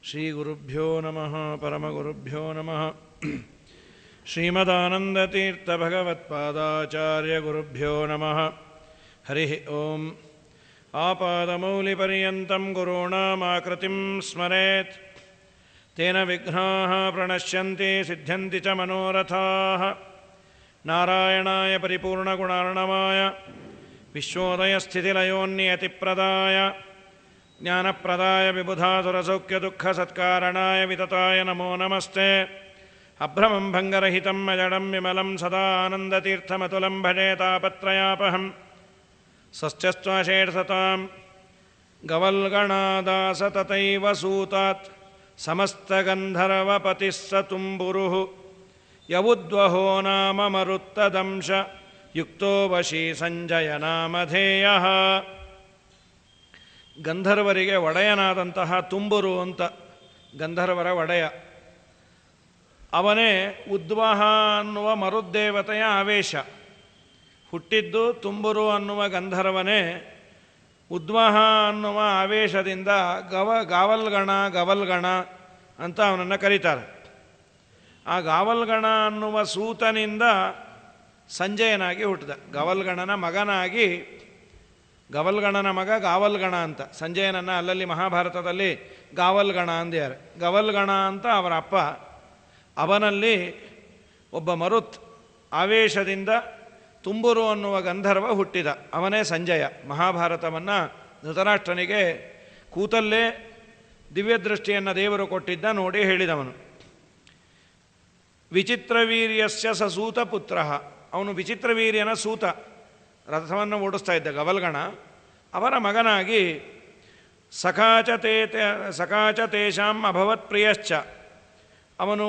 ಶ್ರೀಗುರುಭ್ಯೋ ನಮಃ ಪರಮಗುರುಭ್ಯೋ ನಮಃ ಶ್ರೀಮದಾನಂದತೀರ್ಥಭಗವತ್ಪಾದಾಚಾರ್ಯಗುರುಭ್ಯೋ ನಮಃ ಹರಿ ಓಂ ಆಪಾದಮೌಲಿಪರ್ಯಂతం ಗುರುಣಾಮಾಕೃತಿಂ ಸ್ಮರೇತ್ ತೇನ ವಿಘ್ನಾಃ ಪ್ರಣಶ್ಯಂತಿ ಸಿದ್ಧ್ಯಂತಿ ಚ ಮನೋರಥಾಃ ನಾರಾಯಣಾಯ ಪರಿಪೂರ್ಣಗುಣಾರ್ಣವಾಯ ವಿಶ್ವೋದಯಸ್ಥಿತಿಲಯೋನ್ನಿಯತಿಪ್ರದಾಯ ಜ್ಞಾನಪ್ರದಾಯ ವಿಬುಧಾಸುರಸೌಖ್ಯದುಃಖಸತ್ಕಾರಣಾಯ ವಿತತಾಯ ನಮೋ ನಮಸ್ತೆ ಅಭ್ರಮಂ ಭಂಗರಹಿತಂ ಅಜಡಂ ವಿಮಲಂ ಸದಾ ಆನಂದತೀರ್ಥಮತುಲಂ ಭಜೆ ತಾಪತ್ರಯಾಪಹಂ ಸಶ್ಚಸ್ತ್ವಶೇಷತಾಂ ಗವಲ್ಗಣಾದಾಸ ತಥೈವ ಸೂತಾತ್ ಸಮಸ್ತಗಂಧರ್ವಪತಿಃ ಸ ತುಂಬುರುಃ ಯವುದ್ವಹೋ ನಾಮ ಮರುತ್ತದಂಶ ಯುಕ್ತೋ ವಶೀ ಸಂಜಯ ನಾಮಧೇಯಃ. ಗಂಧರ್ವರಿಗೆ ಒಡೆಯನಾದಂತಹ ತುಂಬುರು ಅಂತ ಗಂಧರ್ವರ ಒಡೆಯ. ಅವನೇ ಉದ್ವಹ ಅನ್ನುವ ಮರುದ್ದೇವತೆಯ ಆವೇಶ. ಹುಟ್ಟಿದ್ದು ತುಂಬುರು ಅನ್ನುವ ಗಂಧರ್ವನೇ ಉದ್ವಹ ಅನ್ನುವ ಆವೇಶದಿಂದ ಗಾವಲ್ಗಣ ಅಂತ ಅವನನ್ನು ಕರೀತಾರೆ. ಆ ಗಾವಲ್ಗಣ ಅನ್ನುವ ಸೂತನಿಂದ ಸಂಜಯನಾಗಿ ಹುಟ್ಟಿದ. ಗವಲ್ಗಣನ ಮಗನಾಗಿ, ಗವಲ್ಗಣನ ಮಗ ಗಾವಲ್ಗಣ ಅಂತ. ಸಂಜಯನನ್ನು ಅಲ್ಲಲ್ಲಿ ಮಹಾಭಾರತದಲ್ಲಿ ಗಾವಲ್ಗಣ ಅಂದ್ಯಾರೆ. ಗವಲ್ಗಣ ಅಂತ ಅವರ ಅಪ್ಪ. ಅವನಲ್ಲಿ ಒಬ್ಬ ಮರುತ್ ಆವೇಶದಿಂದ ತುಂಬುರು ಅನ್ನುವ ಗಂಧರ್ವ ಹುಟ್ಟಿದ. ಅವನೇ ಸಂಜಯ. ಮಹಾಭಾರತವನ್ನು ಧೃತರಾಷ್ಟ್ರನಿಗೆ ಕೂತಲ್ಲೇ ದಿವ್ಯದೃಷ್ಟಿಯನ್ನು ದೇವರು ಕೊಟ್ಟಿದ್ದ, ನೋಡಿ ಹೇಳಿದವನು. ವಿಚಿತ್ರವೀರ್ಯಸ್ಯ ಸ ಸೂತ ಪುತ್ರ. ಅವನು ವಿಚಿತ್ರವೀರ್ಯನ ಸೂತ, ರಥವನ್ನು ಓಡಿಸ್ತಾ ಇದ್ದ ಗವಲ್ಗಣ. ಅವರ ಮಗನಾಗಿ ಸಖಾಚ ತೇಷಾಂ ಅಭವತ್ ಪ್ರಿಯಶ್ಚ. ಅವನು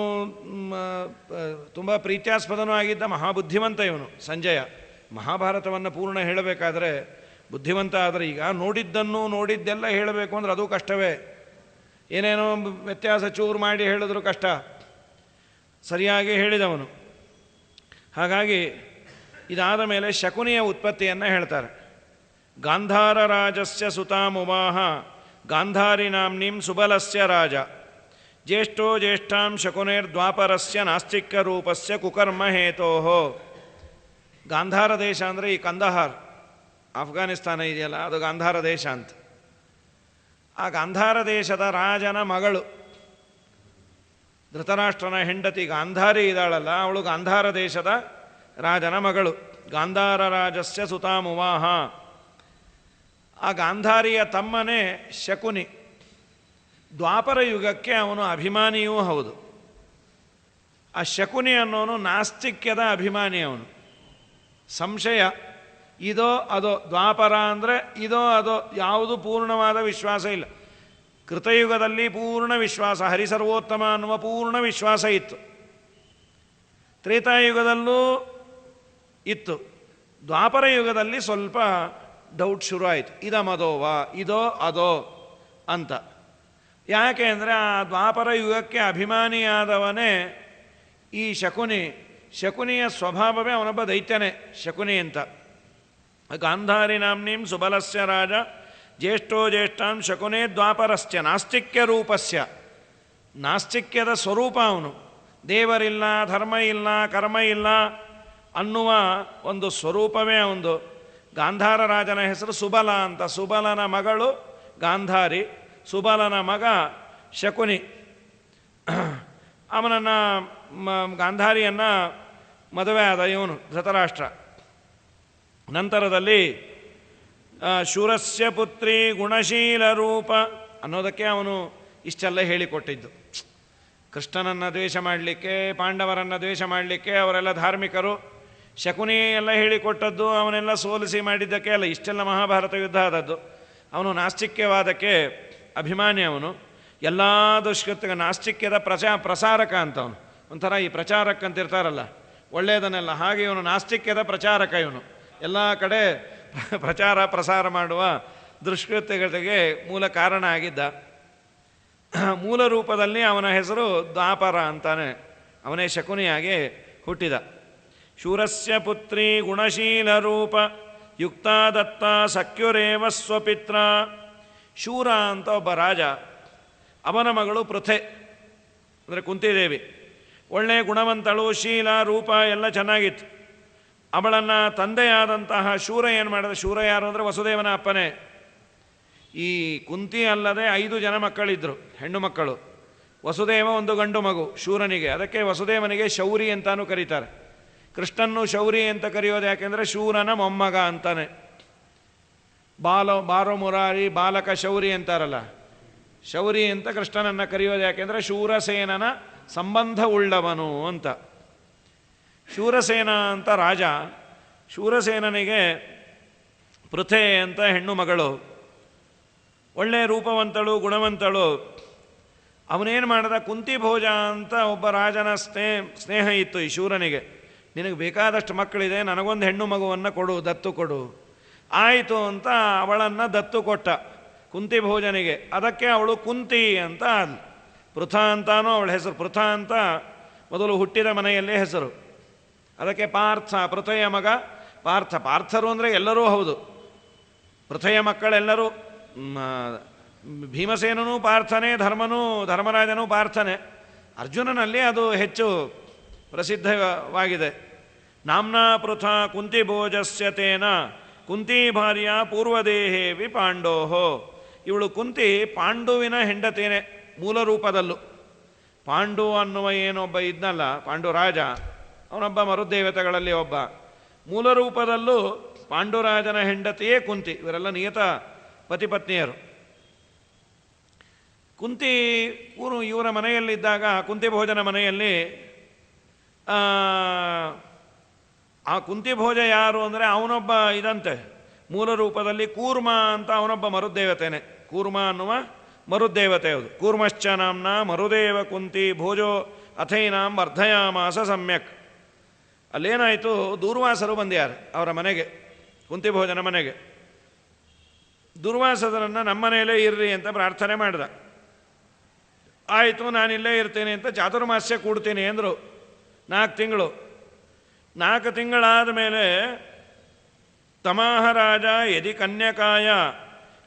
ತುಂಬ ಪ್ರೀತ್ಯಾಸ್ಪದನೂ ಆಗಿದ್ದ, ಮಹಾಬುದ್ಧಿವಂತ ಇವನು ಸಂಜಯ. ಮಹಾಭಾರತವನ್ನು ಪೂರ್ಣ ಹೇಳಬೇಕಾದ್ರೆ ಬುದ್ಧಿವಂತ. ಆದರೆ ಈಗ ನೋಡಿದ್ದೆಲ್ಲ ಹೇಳಬೇಕು ಅಂದರೆ ಅದು ಕಷ್ಟವೇ. ಏನೇನೋ ವ್ಯತ್ಯಾಸ ಚೂರು ಮಾಡಿ ಹೇಳಿದ್ರು ಕಷ್ಟ. ಸರಿಯಾಗಿ ಹೇಳಿದವನು. ಹಾಗಾಗಿ ಇದಾದ ಮೇಲೆ ಶಕುನಿಯ ಉತ್ಪತ್ತಿಯನ್ನು ಹೇಳ್ತಾರೆ. ಗಾಂಧಾರ ರಾಜಸ್ಯ ಸುತಾಮುವಾಹ ಗಾಂಧಾರಿ ನಾಮ್ನೀಂ ಸುಬಲಸ್ಯ ರಾಜ ಜ್ಯೇಷ್ಠೋ ಜ್ಯೇಷ್ಠಾಂ ಶಕುನೇರ್ದ್ವಾಪರಸ್ಯ ನಾಸ್ತಿಕ್ಯ ರೂಪಸ್ಯ ಕುಕರ್ಮ ಹೇತೋಃ. ಗಾಂಧಾರ ದೇಶ ಅಂದರೆ ಈ ಕಂದಹಾರ್, ಆಫ್ಘಾನಿಸ್ತಾನ ಇದೆಯಲ್ಲ, ಅದು ಗಾಂಧಾರ ದೇಶ ಅಂತ. ಆ ಗಾಂಧಾರ ದೇಶದ ರಾಜನ ಮಗಳು, ಧೃತರಾಷ್ಟ್ರನ ಹೆಂಡತಿ ಗಾಂಧಾರಿ ಇದ್ದಾಳಲ್ಲ, ಅವಳು ಗಾಂಧಾರ ದೇಶದ ರಾಜನ ಮಗಳು. ಗಾಂಧಾರ ರಾಜಸ್ಯ ಸುತಾಮುವಾಹ. ಆ ಗಾಂಧಾರಿಯ ತಮ್ಮನೇ ಶಕುನಿ. ದ್ವಾಪರ ಯುಗಕ್ಕೆ ಅವನು ಅಭಿಮಾನಿಯೂ ಹೌದು. ಆ ಶಕುನಿ ಅನ್ನೋನು ನಾಸ್ತಿಕ್ಯದ ಅಭಿಮಾನಿ. ಅವನು ಸಂಶಯ, ಇದೋ ಅದೋ. ದ್ವಾಪರ ಅಂದರೆ ಇದೋ ಅದೋ, ಯಾವುದು ಪೂರ್ಣವಾದ ವಿಶ್ವಾಸ ಇಲ್ಲ. ಕೃತಯುಗದಲ್ಲಿ ಪೂರ್ಣ ವಿಶ್ವಾಸ, ಹರಿಸರ್ವೋತ್ತಮ ಅನ್ನುವ ಪೂರ್ಣ ವಿಶ್ವಾಸ ಇತ್ತು. ತ್ರೇತಾಯುಗದಲ್ಲೂ ಇತ್ತು. ದ್ವಾಪರ ಯುಗದಲ್ಲಿ ಸ್ವಲ್ಪ ಡೌಟ್ ಶುರು ಆಯಿತು. ಇದಮದೋವಾ, ಇದೋ ಅದೋ ಅಂತ. ಯಾಕೆ ಅಂದರೆ ಆ ದ್ವಾಪರ ಯುಗಕ್ಕೆ ಅಭಿಮಾನಿಯಾದವನೇ ಈ ಶಕುನಿ. ಶಕುನಿಯ ಸ್ವಭಾವವೇ ಅವನೊಬ್ಬ ದೈತ್ಯನೇ ಶಕುನಿ ಅಂತ. ಗಾಂಧಾರಿ ನಾಮ್ನೀಂ ಸುಬಲಸ್ಯ ರಾಜ ಜ್ಯೇಷ್ಠೋ ಜ್ಯೇಷ್ಠಾಂ ಶಕುನೇ ದ್ವಾಪರಸ್ಯ ನಾಸ್ತಿಕ್ಯ ರೂಪಸ್ಯ. ನಾಸ್ತಿಕ್ಯದ ಸ್ವರೂಪ ಅವನು. ದೇವರಿಲ್ಲ, ಧರ್ಮ ಇಲ್ಲ, ಕರ್ಮ ಇಲ್ಲ ಅನ್ನುವ ಒಂದು ಸ್ವರೂಪವೇ ಅವನು. ಗಾಂಧಾರ ರಾಜನ ಹೆಸರು ಸುಬಲ ಅಂತ. ಸುಬಲನ ಮಗಳು ಗಾಂಧಾರಿ, ಸುಬಲನ ಮಗ ಶಕುನಿ. ಅವನನ್ನು ಗಾಂಧಾರಿಯನ್ನು ಮದುವೆ ಆದ ಇವನು ಧೃತರಾಷ್ಟ್ರ. ನಂತರದಲ್ಲಿ ಶೂರಸ್ಯ ಪುತ್ರಿ ಗುಣಶೀಲ ರೂಪ ಅನ್ನೋದಕ್ಕೆ ಅವನು ಇಷ್ಟೆಲ್ಲ ಹೇಳಿಕೊಟ್ಟಿದ್ದು. ಕೃಷ್ಣನನ್ನು ದ್ವೇಷ ಮಾಡಲಿಕ್ಕೆ, ಪಾಂಡವರನ್ನು ದ್ವೇಷ ಮಾಡಲಿಕ್ಕೆ ಅವರೆಲ್ಲ ಧಾರ್ಮಿಕರು. ಶಕುನಿ ಎಲ್ಲ ಹೇಳಿಕೊಟ್ಟದ್ದು ಅವನೆಲ್ಲ ಸೋಲಿಸಿ ಮಾಡಿದ್ದಕ್ಕೆ ಅಲ್ಲ. ಇಷ್ಟೆಲ್ಲ ಮಹಾಭಾರತ ಯುದ್ಧ ಆದದ್ದು. ಅವನು ನಾಸ್ತಿಕ್ಯವಾದಕ್ಕೆ ಅಭಿಮಾನಿ. ಅವನು ಎಲ್ಲ ದುಷ್ಕೃತ್ಯ ನಾಸ್ತಿಕ್ಯದ ಪ್ರಸಾರಕ ಅಂತ. ಅವನು ಒಂಥರ ಈ ಪ್ರಚಾರಕ್ಕಂತಿರ್ತಾರಲ್ಲ, ಒಳ್ಳೆಯದನ್ನೆಲ್ಲ, ಹಾಗೆ ಇವನು ನಾಸ್ತಿಕ್ಯದ ಪ್ರಚಾರಕ. ಇವನು ಎಲ್ಲ ಕಡೆ ಪ್ರಸಾರ ಮಾಡುವ ದುಷ್ಕೃತ್ಯಗಳಿಗೆ ಮೂಲ ಕಾರಣ ಆಗಿದ್ದ. ಮೂಲ ರೂಪದಲ್ಲಿ ಅವನ ಹೆಸರು ದ್ವಾಪರ ಅಂತಾನೆ. ಅವನೇ ಶಕುನಿಯಾಗಿ ಹುಟ್ಟಿದ. ಶೂರಸ್ಯ ಪುತ್ರಿ ಗುಣಶೀಲ ರೂಪ ಯುಕ್ತಾ ದತ್ತ ಸಖ್ಯುರೇವ ಸ್ವಪಿತ್ರ. ಶೂರ ಅಂತ ಒಬ್ಬ ರಾಜ. ಅವನ ಮಗಳು ಪೃಥೆ ಅಂದರೆ ಕುಂತಿದೇವಿ, ಒಳ್ಳೆಯ ಗುಣವಂತಳು, ಶೀಲ ರೂಪ ಎಲ್ಲ ಚೆನ್ನಾಗಿತ್ತು. ಅವಳನ್ನು ತಂದೆಯಾದಂತಹ ಶೂರ ಏನು ಮಾಡಿದ? ಶೂರ ಯಾರು ಅಂದರೆ ವಸುದೇವನ ಅಪ್ಪನೇ. ಈ ಕುಂತಿ ಅಲ್ಲದೆ 5 ಜನ ಮಕ್ಕಳಿದ್ದರು, ಹೆಣ್ಣು ಮಕ್ಕಳು. ವಸುದೇವ ಒಂದು ಗಂಡು ಮಗು ಶೂರನಿಗೆ. ಅದಕ್ಕೆ ವಸುದೇವನಿಗೆ ಶೌರಿ ಅಂತಾನೂ ಕರೀತಾರೆ. ಕೃಷ್ಣನ್ನು ಶೌರಿ ಅಂತ ಕರೆಯೋದು ಯಾಕೆಂದರೆ ಶೂರನ ಮೊಮ್ಮಗ ಅಂತಾನೆ. ಬಾರೋ ಮುರಾರಿ ಬಾಲಕ ಶೌರಿ ಅಂತಾರಲ್ಲ, ಶೌರಿ ಅಂತ ಕೃಷ್ಣನನ್ನು ಕರೆಯೋದು ಯಾಕೆಂದರೆ ಶೂರಸೇನನ ಸಂಬಂಧ ಉಳ್ಳವನು ಅಂತ. ಶೂರಸೇನ ಅಂತ ರಾಜ. ಶೂರಸೇನನಿಗೆ ಪೃಥೆ ಅಂತ ಹೆಣ್ಣು ಮಗಳು, ಒಳ್ಳೆಯ ರೂಪವಂತಳು, ಗುಣವಂತಳು. ಅವನೇನು ಮಾಡಿದ? ಕುಂತಿ ಭೋಜ ಅಂತ ಒಬ್ಬ ರಾಜನ ಸ್ನೇಹ ಇತ್ತು ಈ ಶೂರನಿಗೆ. ನಿನಗೆ ಬೇಕಾದಷ್ಟು ಮಕ್ಕಳಿದೆ, ನನಗೊಂದು ಹೆಣ್ಣು ಮಗುವನ್ನು ಕೊಡು, ದತ್ತು ಕೊಡು. ಆಯಿತು ಅಂತ ಅವಳನ್ನು ದತ್ತು ಕೊಟ್ಟ ಕುಂತಿ ಭೋಜನಿಗೆ. ಅದಕ್ಕೆ ಅವಳು ಕುಂತಿ ಅಂತ ಆದ್ಲು. ಪೃಥಾ ಅಂತಾನೂ ಅವಳ ಹೆಸರು. ಪೃಥಾ ಅಂತ ಮೊದಲು ಹುಟ್ಟಿದ ಮನೆಯಲ್ಲೇ ಹೆಸರು. ಅದಕ್ಕೆ ಪಾರ್ಥ, ಪೃಥೆಯ ಮಗ ಪಾರ್ಥ. ಪಾರ್ಥರು ಅಂದರೆ ಎಲ್ಲರೂ ಹೌದು, ಪೃಥೆಯ ಮಕ್ಕಳೆಲ್ಲರೂ. ಭೀಮಸೇನೂ ಪಾರ್ಥನೇ, ಧರ್ಮರಾಜನೂ ಪಾರ್ಥನೇ. ಅರ್ಜುನನಲ್ಲಿ ಅದು ಹೆಚ್ಚು ಪ್ರಸಿದ್ಧವಾಗಿದೆ. ನಾಮ್ನಾ ಪೃಥಾ ಕುಂತಿ ಭೋಜಸ್ಯ ತೇನ ಕುಂತಿ ಭಾರ್ಯ ಪೂರ್ವದೇಹೇವಿ ಪಾಂಡೋಹೋ. ಇವಳು ಕುಂತಿ ಪಾಂಡುವಿನ ಹೆಂಡತೇನೆ ಮೂಲ ರೂಪದಲ್ಲೂ. ಪಾಂಡು ಅನ್ನುವ ಏನೊಬ್ಬ ಇದ್ನಲ್ಲ, ಪಾಂಡು ರಾಜ, ಅವನೊಬ್ಬ ಮರುದೇವತೆಗಳಲ್ಲಿ ಒಬ್ಬ. ಮೂಲ ರೂಪದಲ್ಲೂ ಪಾಂಡುರಾಜನ ಹೆಂಡತಿಯೇ ಕುಂತಿ. ಇವರೆಲ್ಲ ನಿಯತ ಪತಿಪತ್ನಿಯರು. ಕುಂತಿ ಇವರ ಮನೆಯಲ್ಲಿದ್ದಾಗ, ಕುಂತಿ ಭೋಜನ ಮನೆಯಲ್ಲಿ, ಆ ಕುಂತಿ ಭೋಜ ಯಾರು ಅಂದರೆ ಅವನೊಬ್ಬ ಇದಂತೆ ಮೂಲ ರೂಪದಲ್ಲಿ ಕೂರ್ಮ ಅಂತ ಅವನೊಬ್ಬ ಮರುದೇವತೆನೆ. ಕೂರ್ಮ ಅನ್ನುವ ಮರುದೇವತೆ ಅದು. ಕೂರ್ಮಶ್ಚ ನಾಮ್ನ ಮರುದೇವ ಕುಂತಿ ಭೋಜೋ ಅಥೈನಾಂ ವರ್ಧಯಾಮಾಸ ಸಮ್ಯಕ್. ಅಲ್ಲೇನಾಯಿತು? ದೂರ್ವಾಸರು ಬಂದ್ಯಾರು ಅವರ ಮನೆಗೆ, ಕುಂತಿ ಭೋಜನ ಮನೆಗೆ. ದುರ್ವಾಸರನ್ನು ನಮ್ಮ ಮನೆಯಲ್ಲೇ ಇರ್ರಿ ಅಂತ ಪ್ರಾರ್ಥನೆ ಮಾಡಿದ. ಆಯಿತು, ನಾನಿಲ್ಲೇ ಇರ್ತೇನೆ ಅಂತ ಚಾತುರ್ಮಾಸ್ಯ ಕೂಡ್ತೀನಿ ಅಂದರು. 4 ತಿಂಗಳು. 4 ತಿಂಗಳಾದ ಮೇಲೆ ತಮಾಹರಾಜ ಯದಿ ಕನ್ಯಕಾಯ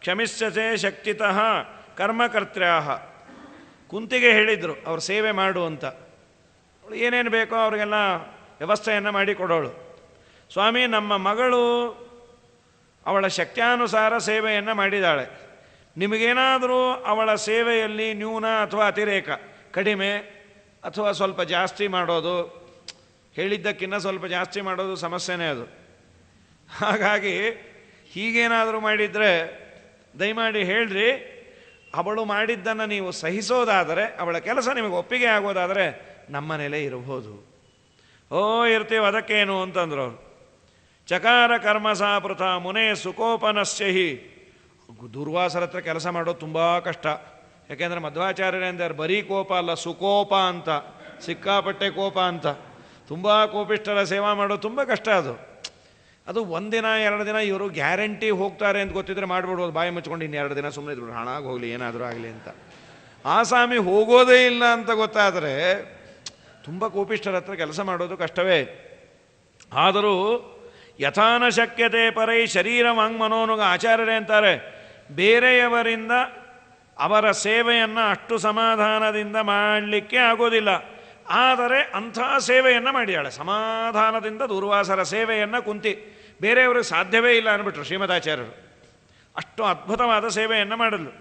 ಕ್ಷಮಿಸ್ಯಸೆ ಶಕ್ತಿತಃ ಕರ್ಮಕರ್ತ್ರ್ಯಾಹ. ಕುಂತಿಗೆ ಹೇಳಿದರು ಅವ್ರ ಸೇವೆ ಮಾಡು ಅಂತ. ಏನೇನು ಬೇಕೋ ಅವ್ರಿಗೆಲ್ಲ ವ್ಯವಸ್ಥೆಯನ್ನು ಮಾಡಿಕೊಡೋಳು. ಸ್ವಾಮಿ, ನಮ್ಮ ಮಗಳು ಅವಳ ಶಕ್ತ್ಯಾನುಸಾರ ಸೇವೆಯನ್ನು ಮಾಡಿದ್ದಾಳೆ. ನಿಮಗೇನಾದರೂ ಅವಳ ಸೇವೆಯಲ್ಲಿ ನ್ಯೂನ ಅಥವಾ ಅತಿರೇಕ, ಕಡಿಮೆ ಅಥವಾ ಸ್ವಲ್ಪ ಜಾಸ್ತಿ ಮಾಡೋದು, ಹೇಳಿದ್ದಕ್ಕಿಂತ ಸ್ವಲ್ಪ ಜಾಸ್ತಿ ಮಾಡೋದು ಸಮಸ್ಯೆನೇ ಅದು. ಹಾಗಾಗಿ ಹೀಗೇನಾದರೂ ಮಾಡಿದರೆ ದಯಮಾಡಿ ಹೇಳ್ರಿ. ಅವಳು ಮಾಡಿದ್ದನ್ನು ನೀವು ಸಹಿಸೋದಾದರೆ, ಅವಳ ಕೆಲಸ ನಿಮಗೆ ಒಪ್ಪಿಗೆ ಆಗೋದಾದರೆ ನಮ್ಮನೇಲೇ ಇರಬಹುದು. ಇರ್ತೀವಿ, ಅದಕ್ಕೇನು ಅಂತಂದ್ರು ಅವರು. ಚಕಾರ ಕರ್ಮ ಸಾಪೃತ ಮುನೇ ಸುಕೋಪನಶ್ಯಹಿ. ದುರ್ವಾಸರ ಹತ್ರ ಕೆಲಸ ಮಾಡೋದು ತುಂಬ ಕಷ್ಟ. ಯಾಕೆಂದರೆ ಮಧ್ವಾಚಾರ್ಯರೇ ಅಂತಾರೆ, ಬರೀ ಕೋಪ ಅಲ್ಲ, ಸುಕೋಪ ಅಂತ, ಸಿಕ್ಕಾಪಟ್ಟೆ ಕೋಪ ಅಂತ. ತುಂಬ ಕೋಪಿಷ್ಟರ ಸೇವಾ ಮಾಡೋದು ತುಂಬ ಕಷ್ಟ. ಅದು 1 ದಿನ 2 ದಿನ ಇವರು ಗ್ಯಾರಂಟಿ ಹೋಗ್ತಾರೆ ಅಂತ ಗೊತ್ತಿದ್ರೆ ಮಾಡಿಬಿಡ್ಬೋದು, ಬಾಯಿ ಮುಚ್ಕೊಂಡು. 2 ದಿನ ಸುಮ್ಮನೆ ಇದ್ರು, ಹಣಾಗಿ ಹೋಗಲಿ, ಏನಾದರೂ ಆಗಲಿ ಅಂತ. ಆಸಾಮಿ ಹೋಗೋದೇ ಇಲ್ಲ ಅಂತ ಗೊತ್ತಾದರೆ ತುಂಬ ಕೋಪಿಷ್ಟರ ಹತ್ರ ಕೆಲಸ ಮಾಡೋದು ಕಷ್ಟವೇ. ಆದರೂ ಯಥಾನ ಶಕ್ಯತೆ ಪರೈ ಶರೀರ ವಾಂಗ್ಮನೋನುಗ. ಆಚಾರ್ಯರೇ ಅಂತಾರೆ, ಬೇರೆಯವರಿಂದ ಅವರ ಸೇವೆಯನ್ನು ಅಷ್ಟು ಸಮಾಧಾನದಿಂದ ಮಾಡಲಿಕ್ಕೆ ಆಗೋದಿಲ್ಲ. ಆದರೆ ಅಂಥ ಸೇವೆಯನ್ನು ಮಾಡಿದಾಳೆ ಸಮಾಧಾನದಿಂದ. ದುರ್ವಾಸರ ಸೇವೆಯನ್ನು ಕುಂತಿ ಬೇರೆಯವ್ರಿಗೆ ಸಾಧ್ಯವೇ ಇಲ್ಲ ಅಂದ್ಬಿಟ್ರು ಶ್ರೀಮದಾಚಾರ್ಯರು. ಅಷ್ಟು ಅದ್ಭುತವಾದ ಸೇವೆಯನ್ನು ಮಾಡಲು.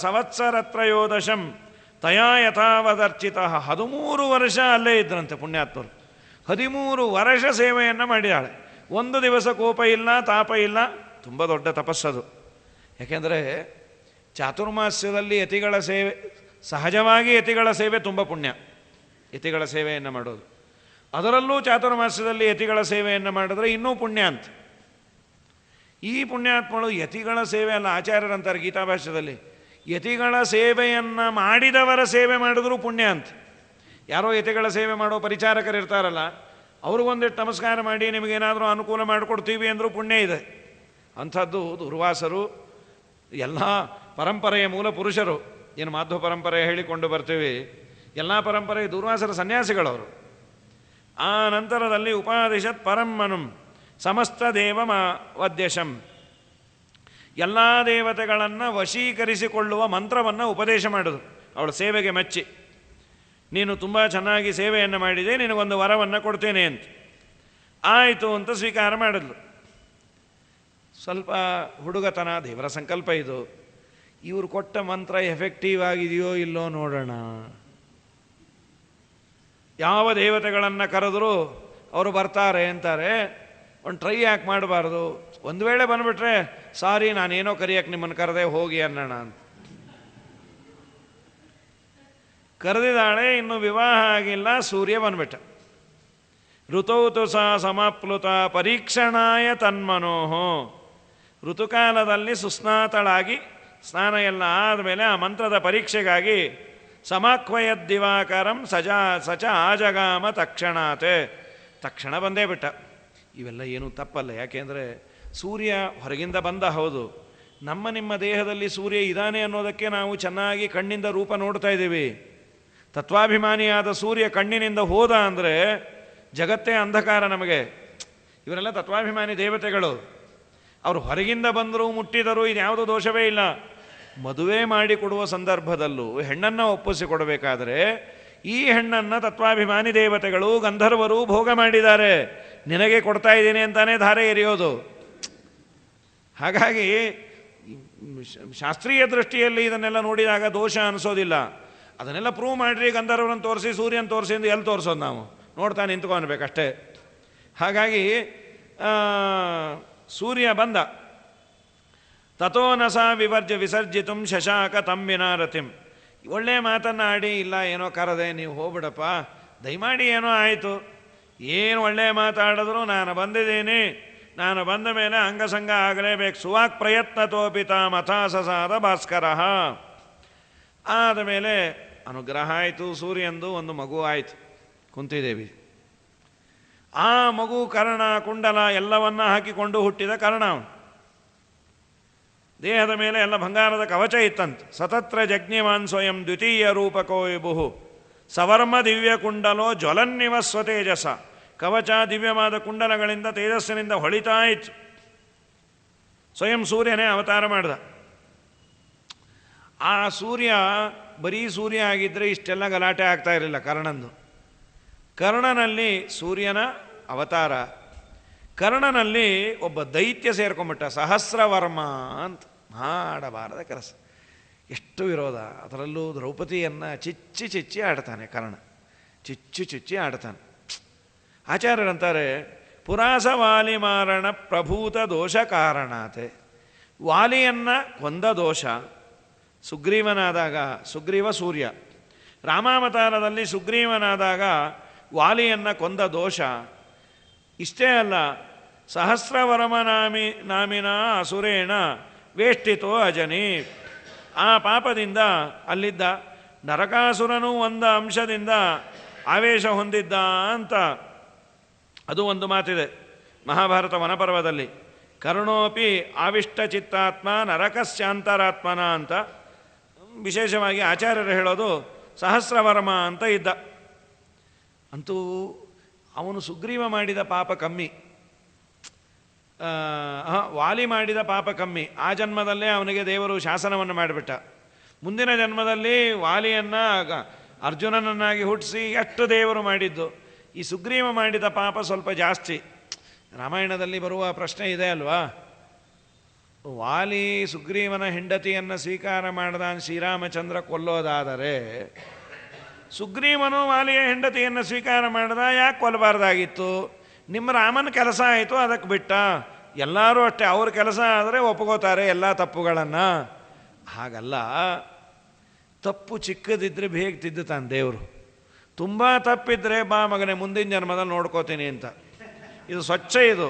ಸಂವತ್ಸರತ್ರಯೋದಶಂ ತಯಾ ಯಥಾವದರ್ಚಿತ. 13 ವರ್ಷ ಅಲ್ಲೇ ಇದ್ರಂತೆ ಪುಣ್ಯಾತ್ಮರು. 13 ವರ್ಷ ಸೇವೆಯನ್ನು ಮಾಡಿದಾಳೆ. 1 ದಿವಸ ಕೋಪ ಇಲ್ಲ, ತಾಪ ಇಲ್ಲ. ತುಂಬ ದೊಡ್ಡ ತಪಸ್ಸದು. ಯಾಕೆಂದರೆ ಚಾತುರ್ಮಾಸ್ಯದಲ್ಲಿ ಯತಿಗಳ ಸೇವೆ, ಸಹಜವಾಗಿ ಯತಿಗಳ ಸೇವೆ ತುಂಬ ಪುಣ್ಯ. ಯತಿಗಳ ಸೇವೆಯನ್ನು ಮಾಡೋದು, ಅದರಲ್ಲೂ ಚಾತುರ್ಮಾಸ್ಯದಲ್ಲಿ ಯತಿಗಳ ಸೇವೆಯನ್ನು ಮಾಡಿದ್ರೆ ಇನ್ನೂ ಪುಣ್ಯ ಅಂತ. ಈ ಪುಣ್ಯಾತ್ಮಗಳು ಯತಿಗಳ ಸೇವೆ ಅಲ್ಲ. ಆಚಾರ್ಯರಂತಾರೆ ಗೀತಾಭಾಷ್ಯದಲ್ಲಿ, ಯತಿಗಳ ಸೇವೆಯನ್ನು ಮಾಡಿದವರ ಸೇವೆ ಮಾಡಿದ್ರೂ ಪುಣ್ಯ ಅಂತ. ಯಾರೋ ಯತಿಗಳ ಸೇವೆ ಮಾಡೋ ಪರಿಚಾರಕರು ಇರ್ತಾರಲ್ಲ, ಅವ್ರಿಗೊಂದಿಟ್ಟು ನಮಸ್ಕಾರ ಮಾಡಿ ನಿಮಗೇನಾದರೂ ಅನುಕೂಲ ಮಾಡಿಕೊಡ್ತೀವಿ ಅಂದರೂ ಪುಣ್ಯ ಇದೆ. ಅಂಥದ್ದು ದುರ್ವಾಸರು ಎಲ್ಲ ಪರಂಪರೆಯ ಮೂಲ ಪುರುಷರು. ಏನು ಮಾಧ್ವ ಪರಂಪರೆ ಹೇಳಿಕೊಂಡು ಬರ್ತೀವಿ, ಎಲ್ಲ ಪರಂಪರೆ ದುರ್ವಾಸರ ಸನ್ಯಾಸಿಗಳವರು. ಆ ನಂತರದಲ್ಲಿ ಉಪಾದಿಶತ್ ಪರಮ್ಮನುಂ ಸಮಸ್ತ ದೇವ ವದ್ಯಶಂ. ಎಲ್ಲ ದೇವತೆಗಳನ್ನು ವಶೀಕರಿಸಿಕೊಳ್ಳುವ ಮಂತ್ರವನ್ನು ಉಪದೇಶ ಮಾಡಿದ್ರು ಅವಳ ಸೇವೆಗೆ ಮೆಚ್ಚಿ. ನೀನು ತುಂಬ ಚೆನ್ನಾಗಿ ಸೇವೆಯನ್ನು ಮಾಡಿದೆ, ನಿನಗೊಂದು ವರವನ್ನು ಕೊಡ್ತೇನೆ ಅಂತ. ಆಯಿತು ಅಂತ ಸ್ವೀಕಾರ ಮಾಡಿದ್ಲು. ಸ್ವಲ್ಪ ಹುಡುಗತನ, ದೇವರ ಸಂಕಲ್ಪ ಇದು. ಇವರು ಕೊಟ್ಟ ಮಂತ್ರ ಎಫೆಕ್ಟಿವ್ ಆಗಿದೆಯೋ ಇಲ್ಲೋ ನೋಡೋಣ. ಯಾವ ದೇವತೆಗಳನ್ನು ಕರೆದರೂ ಅವರು ಬರ್ತಾರೆ ಅಂತಾರೆ, ಒಂದು ಟ್ರೈ ಯಾಕೆ ಮಾಡಬಾರ್ದು? ಒಂದು ವೇಳೆ ಬಂದುಬಿಟ್ರೆ ಸಾರಿ ನಾನೇನೋ ಕರೆಯಕ್ಕೆ ನಿಮ್ಮನ್ನು ಕರೆದೆ, ಹೋಗಿ ಅನ್ನೋಣ ಅಂತ. ಕರೆದಿದ್ದಾಳೆ, ಇನ್ನು ವಿವಾಹ ಆಗಿಲ್ಲ, ಸೂರ್ಯ ಬಂದ್ಬಿಟ್ಟ. ಋತೌತು ಸಾ ಸಮಾಪ್ಲುತ ಪರೀಕ್ಷಣಾಯ ತನ್ಮನೋಹೋ. ಋತುಕಾಲದಲ್ಲಿ ಸುಸ್ನಾತಳಾಗಿ ಸ್ನಾನ ಎಲ್ಲ ಆದಮೇಲೆ ಆ ಮಂತ್ರದ ಪರೀಕ್ಷೆಗಾಗಿ ಸಮಾಕ್ವಯದ್ ದಿವಾಕರಂ ಸಚ ಆಜಗಾಮ ತಕ್ಷಣಾತೆ. ತಕ್ಷಣ ಬಂದೇ ಬಿಟ್ಟ. ಇವೆಲ್ಲ ಏನೂ ತಪ್ಪಲ್ಲ, ಯಾಕೆಂದರೆ ಸೂರ್ಯ ಹೊರಗಿಂದ ಬಂದ, ಹೌದು. ನಿಮ್ಮ ದೇಹದಲ್ಲಿ ಸೂರ್ಯ ಇದ್ದಾನೆ ಅನ್ನೋದಕ್ಕೆ ನಾವು ಚೆನ್ನಾಗಿ ಕಣ್ಣಿಂದ ರೂಪ ನೋಡ್ತಾ ಇದ್ದೀವಿ. ತತ್ವಾಭಿಮಾನಿಯಾದ ಸೂರ್ಯ ಕಣ್ಣಿನಿಂದ ಹೋದ ಅಂದರೆ ಜಗತ್ತೇ ಅಂಧಕಾರ ನಮಗೆ. ಇವರೆಲ್ಲ ತತ್ವಾಭಿಮಾನಿ ದೇವತೆಗಳು. ಅವರು ಹೊರಗಿಂದ ಬಂದರೂ ಮುಟ್ಟಿದರೂ ಇದ್ಯಾವುದೋ ದೋಷವೇ ಇಲ್ಲ. ಮದುವೆ ಮಾಡಿಕೊಡುವ ಸಂದರ್ಭದಲ್ಲೂ ಹೆಣ್ಣನ್ನು ಒಪ್ಪಿಸಿಕೊಡಬೇಕಾದರೆ ಈ ಹೆಣ್ಣನ್ನು ತತ್ವಾಭಿಮಾನಿ ದೇವತೆಗಳು ಗಂಧರ್ವರು ಭೋಗ ಮಾಡಿದ್ದಾರೆ, ನಿನಗೆ ಕೊಡ್ತಾ ಇದ್ದೀನಿ ಅಂತಾನೆ ಧಾರೆ ಎರೆಯೋದು. ಹಾಗಾಗಿ ಶಾಸ್ತ್ರೀಯ ದೃಷ್ಟಿಯಲ್ಲಿ ಇದನ್ನೆಲ್ಲ ನೋಡಿದಾಗ ದೋಷ ಅನಿಸೋದಿಲ್ಲ. ಅದನ್ನೆಲ್ಲ ಪ್ರೂವ್ ಮಾಡಿರಿ, ಗಂಧರ್ವರನ್ನು ತೋರಿಸಿ ಸೂರ್ಯನ ತೋರಿಸಿ ಎಂದು ಎಲ್ಲಿ ತೋರಿಸೋದು? ನಾವು ನೋಡ್ತಾ ನಿಂತ್ಕೊಳ್ಬೇಕಷ್ಟೇ. ಹಾಗಾಗಿ ಸೂರ್ಯ ಬಂದ. ತಥೋ ನಸ ವಿವರ್ಜ ವಿಸರ್ಜಿತು ಶಶಾಕ ತಮ್ಮಿನಾರತಿಂ. ಒಳ್ಳೆಯ ಮಾತನ್ನು ಆಡಿ, ಇಲ್ಲ ಏನೋ ಕರದೆ ನೀವು ಹೋಗ್ಬಿಡಪ್ಪ, ದಯಮಾಡಿ ಏನೋ ಆಯಿತು, ಏನು ಒಳ್ಳೆಯ ಮಾತಾಡಿದ್ರು ನಾನು ಬಂದಿದ್ದೀನಿ, ನಾನು ಬಂದ ಮೇಲೆ ಅಂಗಸಂಗ ಆಗಲೇಬೇಕು. ಸುವಾಕ್ ಪ್ರಯತ್ನತೋಪಿತ ಮಥಾಸಸಾದ ಭಾಸ್ಕರ. ಆದಮೇಲೆ ಅನುಗ್ರಹ ಆಯಿತು, ಸೂರ್ಯಂದು ಒಂದು ಮಗು ಆಯಿತು, ಕುಂತಿದೇವಿ. ಆ ಮಗು ಕರ್ಣ ಕುಂಡಲ ಎಲ್ಲವನ್ನ ಹಾಕಿಕೊಂಡು ಹುಟ್ಟಿದ ಕರ್ಣ. ದೇಹದ ಮೇಲೆ ಎಲ್ಲ ಬಂಗಾರದ ಕವಚ ಇತ್ತಂತೆ. ಸತತ್ರ ಜಜ್ಞಿವಾನ್ ಸ್ವಯಂ ದ್ವಿತೀಯ ರೂಪಕೋ ವಿಭು ಸವರ್ಮ ದಿವ್ಯ ಕುಂಡಲೋ ಜ್ವಲನ್ನಿವ ಸ್ವತೇಜಸ. ಕವಚ ದಿವ್ಯವಾದ ಕುಂಡಲಗಳಿಂದ ತೇಜಸ್ಸಿನಿಂದ ಹೊಳಿತಾ ಇತ್ತು. ಸ್ವಯಂ ಸೂರ್ಯನೇ ಅವತಾರ ಮಾಡಿದ. ಆ ಸೂರ್ಯ ಬರೀ ಸೂರ್ಯ ಆಗಿದ್ದರೆ ಇಷ್ಟೆಲ್ಲ ಗಲಾಟೆ ಆಗ್ತಾ ಇರಲಿಲ್ಲ ಕರ್ಣಂದು. ಕರ್ಣನಲ್ಲಿ ಸೂರ್ಯನ ಅವತಾರ. ಕರ್ಣನಲ್ಲಿ ಒಬ್ಬ ದೈತ್ಯ ಸೇರ್ಕೊಂಡ್ಬಿಟ್ಟ, ಸಹಸ್ರವರ್ಮ ಅಂತ. ಮಾಡಬಾರದ ಕೆಲಸ, ಎಷ್ಟು ವಿರೋಧ. ಅದರಲ್ಲೂ ದ್ರೌಪದಿಯನ್ನು ಚಿಚ್ಚಿ ಆಡ್ತಾನೆ ಕರ್ಣ, ಚಿಚ್ಚಿ ಆಡ್ತಾನೆ. ಆಚಾರ್ಯರಂತಾರೆ, ಪುರಾಸ ವಾಲಿ ಮಾರಣ ಪ್ರಭೂತ ದೋಷ ಕಾರಣಾತೆ. ವಾಲಿಯನ್ನು ಕೊಂದ ದೋಷ ಸುಗ್ರೀವನಾದಾಗ, ಸುಗ್ರೀವ ಸೂರ್ಯ. ರಾಮಾವತಾರದಲ್ಲಿ ಸುಗ್ರೀವನಾದಾಗ ವಾಲಿಯನ್ನು ಕೊಂದ ದೋಷ. ಇಷ್ಟೇ ಅಲ್ಲ, ಸಹಸ್ರವರ್ಮ ನಾಮಿನ ಅಸುರೇಣ ವೇಷ್ಟಿತೋ ಅಜನಿ. ಆ ಪಾಪದಿಂದ ಅಲ್ಲಿದ್ದ ನರಕಾಸುರನು ಒಂದು ಅಂಶದಿಂದ ಆವೇಶ ಹೊಂದಿದ್ದ ಅಂತ ಅದು ಒಂದು ಮಾತಿದೆ ಮಹಾಭಾರತ ವನಪರ್ವದಲ್ಲಿ. ಕರ್ಣೋಪಿ ಆವಿಷ್ಟ ಚಿತ್ತಾತ್ಮ ನರಕಸ್ಯಾಂತರಾತ್ಮನ ಅಂತ ವಿಶೇಷವಾಗಿ ಆಚಾರ್ಯರು ಹೇಳೋದು ಸಹಸ್ರವರ್ಮ ಅಂತ ಇದ್ದ. ಅಂತೂ ಅವನು ಸುಗ್ರೀವ ಮಾಡಿದ ಪಾಪ ಕಮ್ಮಿ, ವಾಲಿ ಮಾಡಿದ ಪಾಪ ಕಮ್ಮಿ. ಆ ಜನ್ಮದಲ್ಲೇ ಅವನಿಗೆ ದೇವರು ಶಾಸನವನ್ನು ಮಾಡಿಬಿಟ್ಟ. ಮುಂದಿನ ಜನ್ಮದಲ್ಲಿ ವಾಲಿಯನ್ನು ಅರ್ಜುನನನ್ನಾಗಿ ಹುಟ್ಟಿಸಿ ಎಷ್ಟು ದೇವರು ಮಾಡಿದ್ದು. ಈ ಸುಗ್ರೀವ ಮಾಡಿದ ಪಾಪ ಸ್ವಲ್ಪ ಜಾಸ್ತಿ. ರಾಮಾಯಣದಲ್ಲಿ ಬರುವ ಪ್ರಶ್ನೆ ಇದೆ ಅಲ್ವಾ, ವಾಲಿ ಸುಗ್ರೀವನ ಹೆಂಡತಿಯನ್ನು ಸ್ವೀಕಾರ ಮಾಡಿದ ಶ್ರೀರಾಮಚಂದ್ರ ಕೊಲ್ಲೋದಾದರೆ ಸುಗ್ರೀವನು ವಾಲಿಯ ಹೆಂಡತಿಯನ್ನು ಸ್ವೀಕಾರ ಮಾಡಿದ, ಯಾಕೆ ಕೊಲ್ಲಬಾರ್ದಾಗಿತ್ತು? ನಿಮ್ಮ ರಾಮನ ಕೆಲಸ ಆಯಿತು, ಅದಕ್ಕೆ ಬಿಟ್ಟ. ಎಲ್ಲರೂ ಅಷ್ಟೇ, ಅವ್ರ ಕೆಲಸ ಆದರೆ ಒಪ್ಕೋತಾರೆ ಎಲ್ಲ ತಪ್ಪುಗಳನ್ನು. ಹಾಗಲ್ಲ, ತಪ್ಪು ಚಿಕ್ಕದಿದ್ದರೆ ಬೇಗ ತಿದ್ದುತ್ತಾನೆ ದೇವರು. ತುಂಬ ತಪ್ಪಿದ್ರೆ ಬಾ ಮಗನೇ ಮುಂದಿನ ಜನ್ಮದಲ್ಲಿ ನೋಡ್ಕೋತೀನಿ ಅಂತ. ಇದು ಸ್ವಚ್ಛ. ಇದು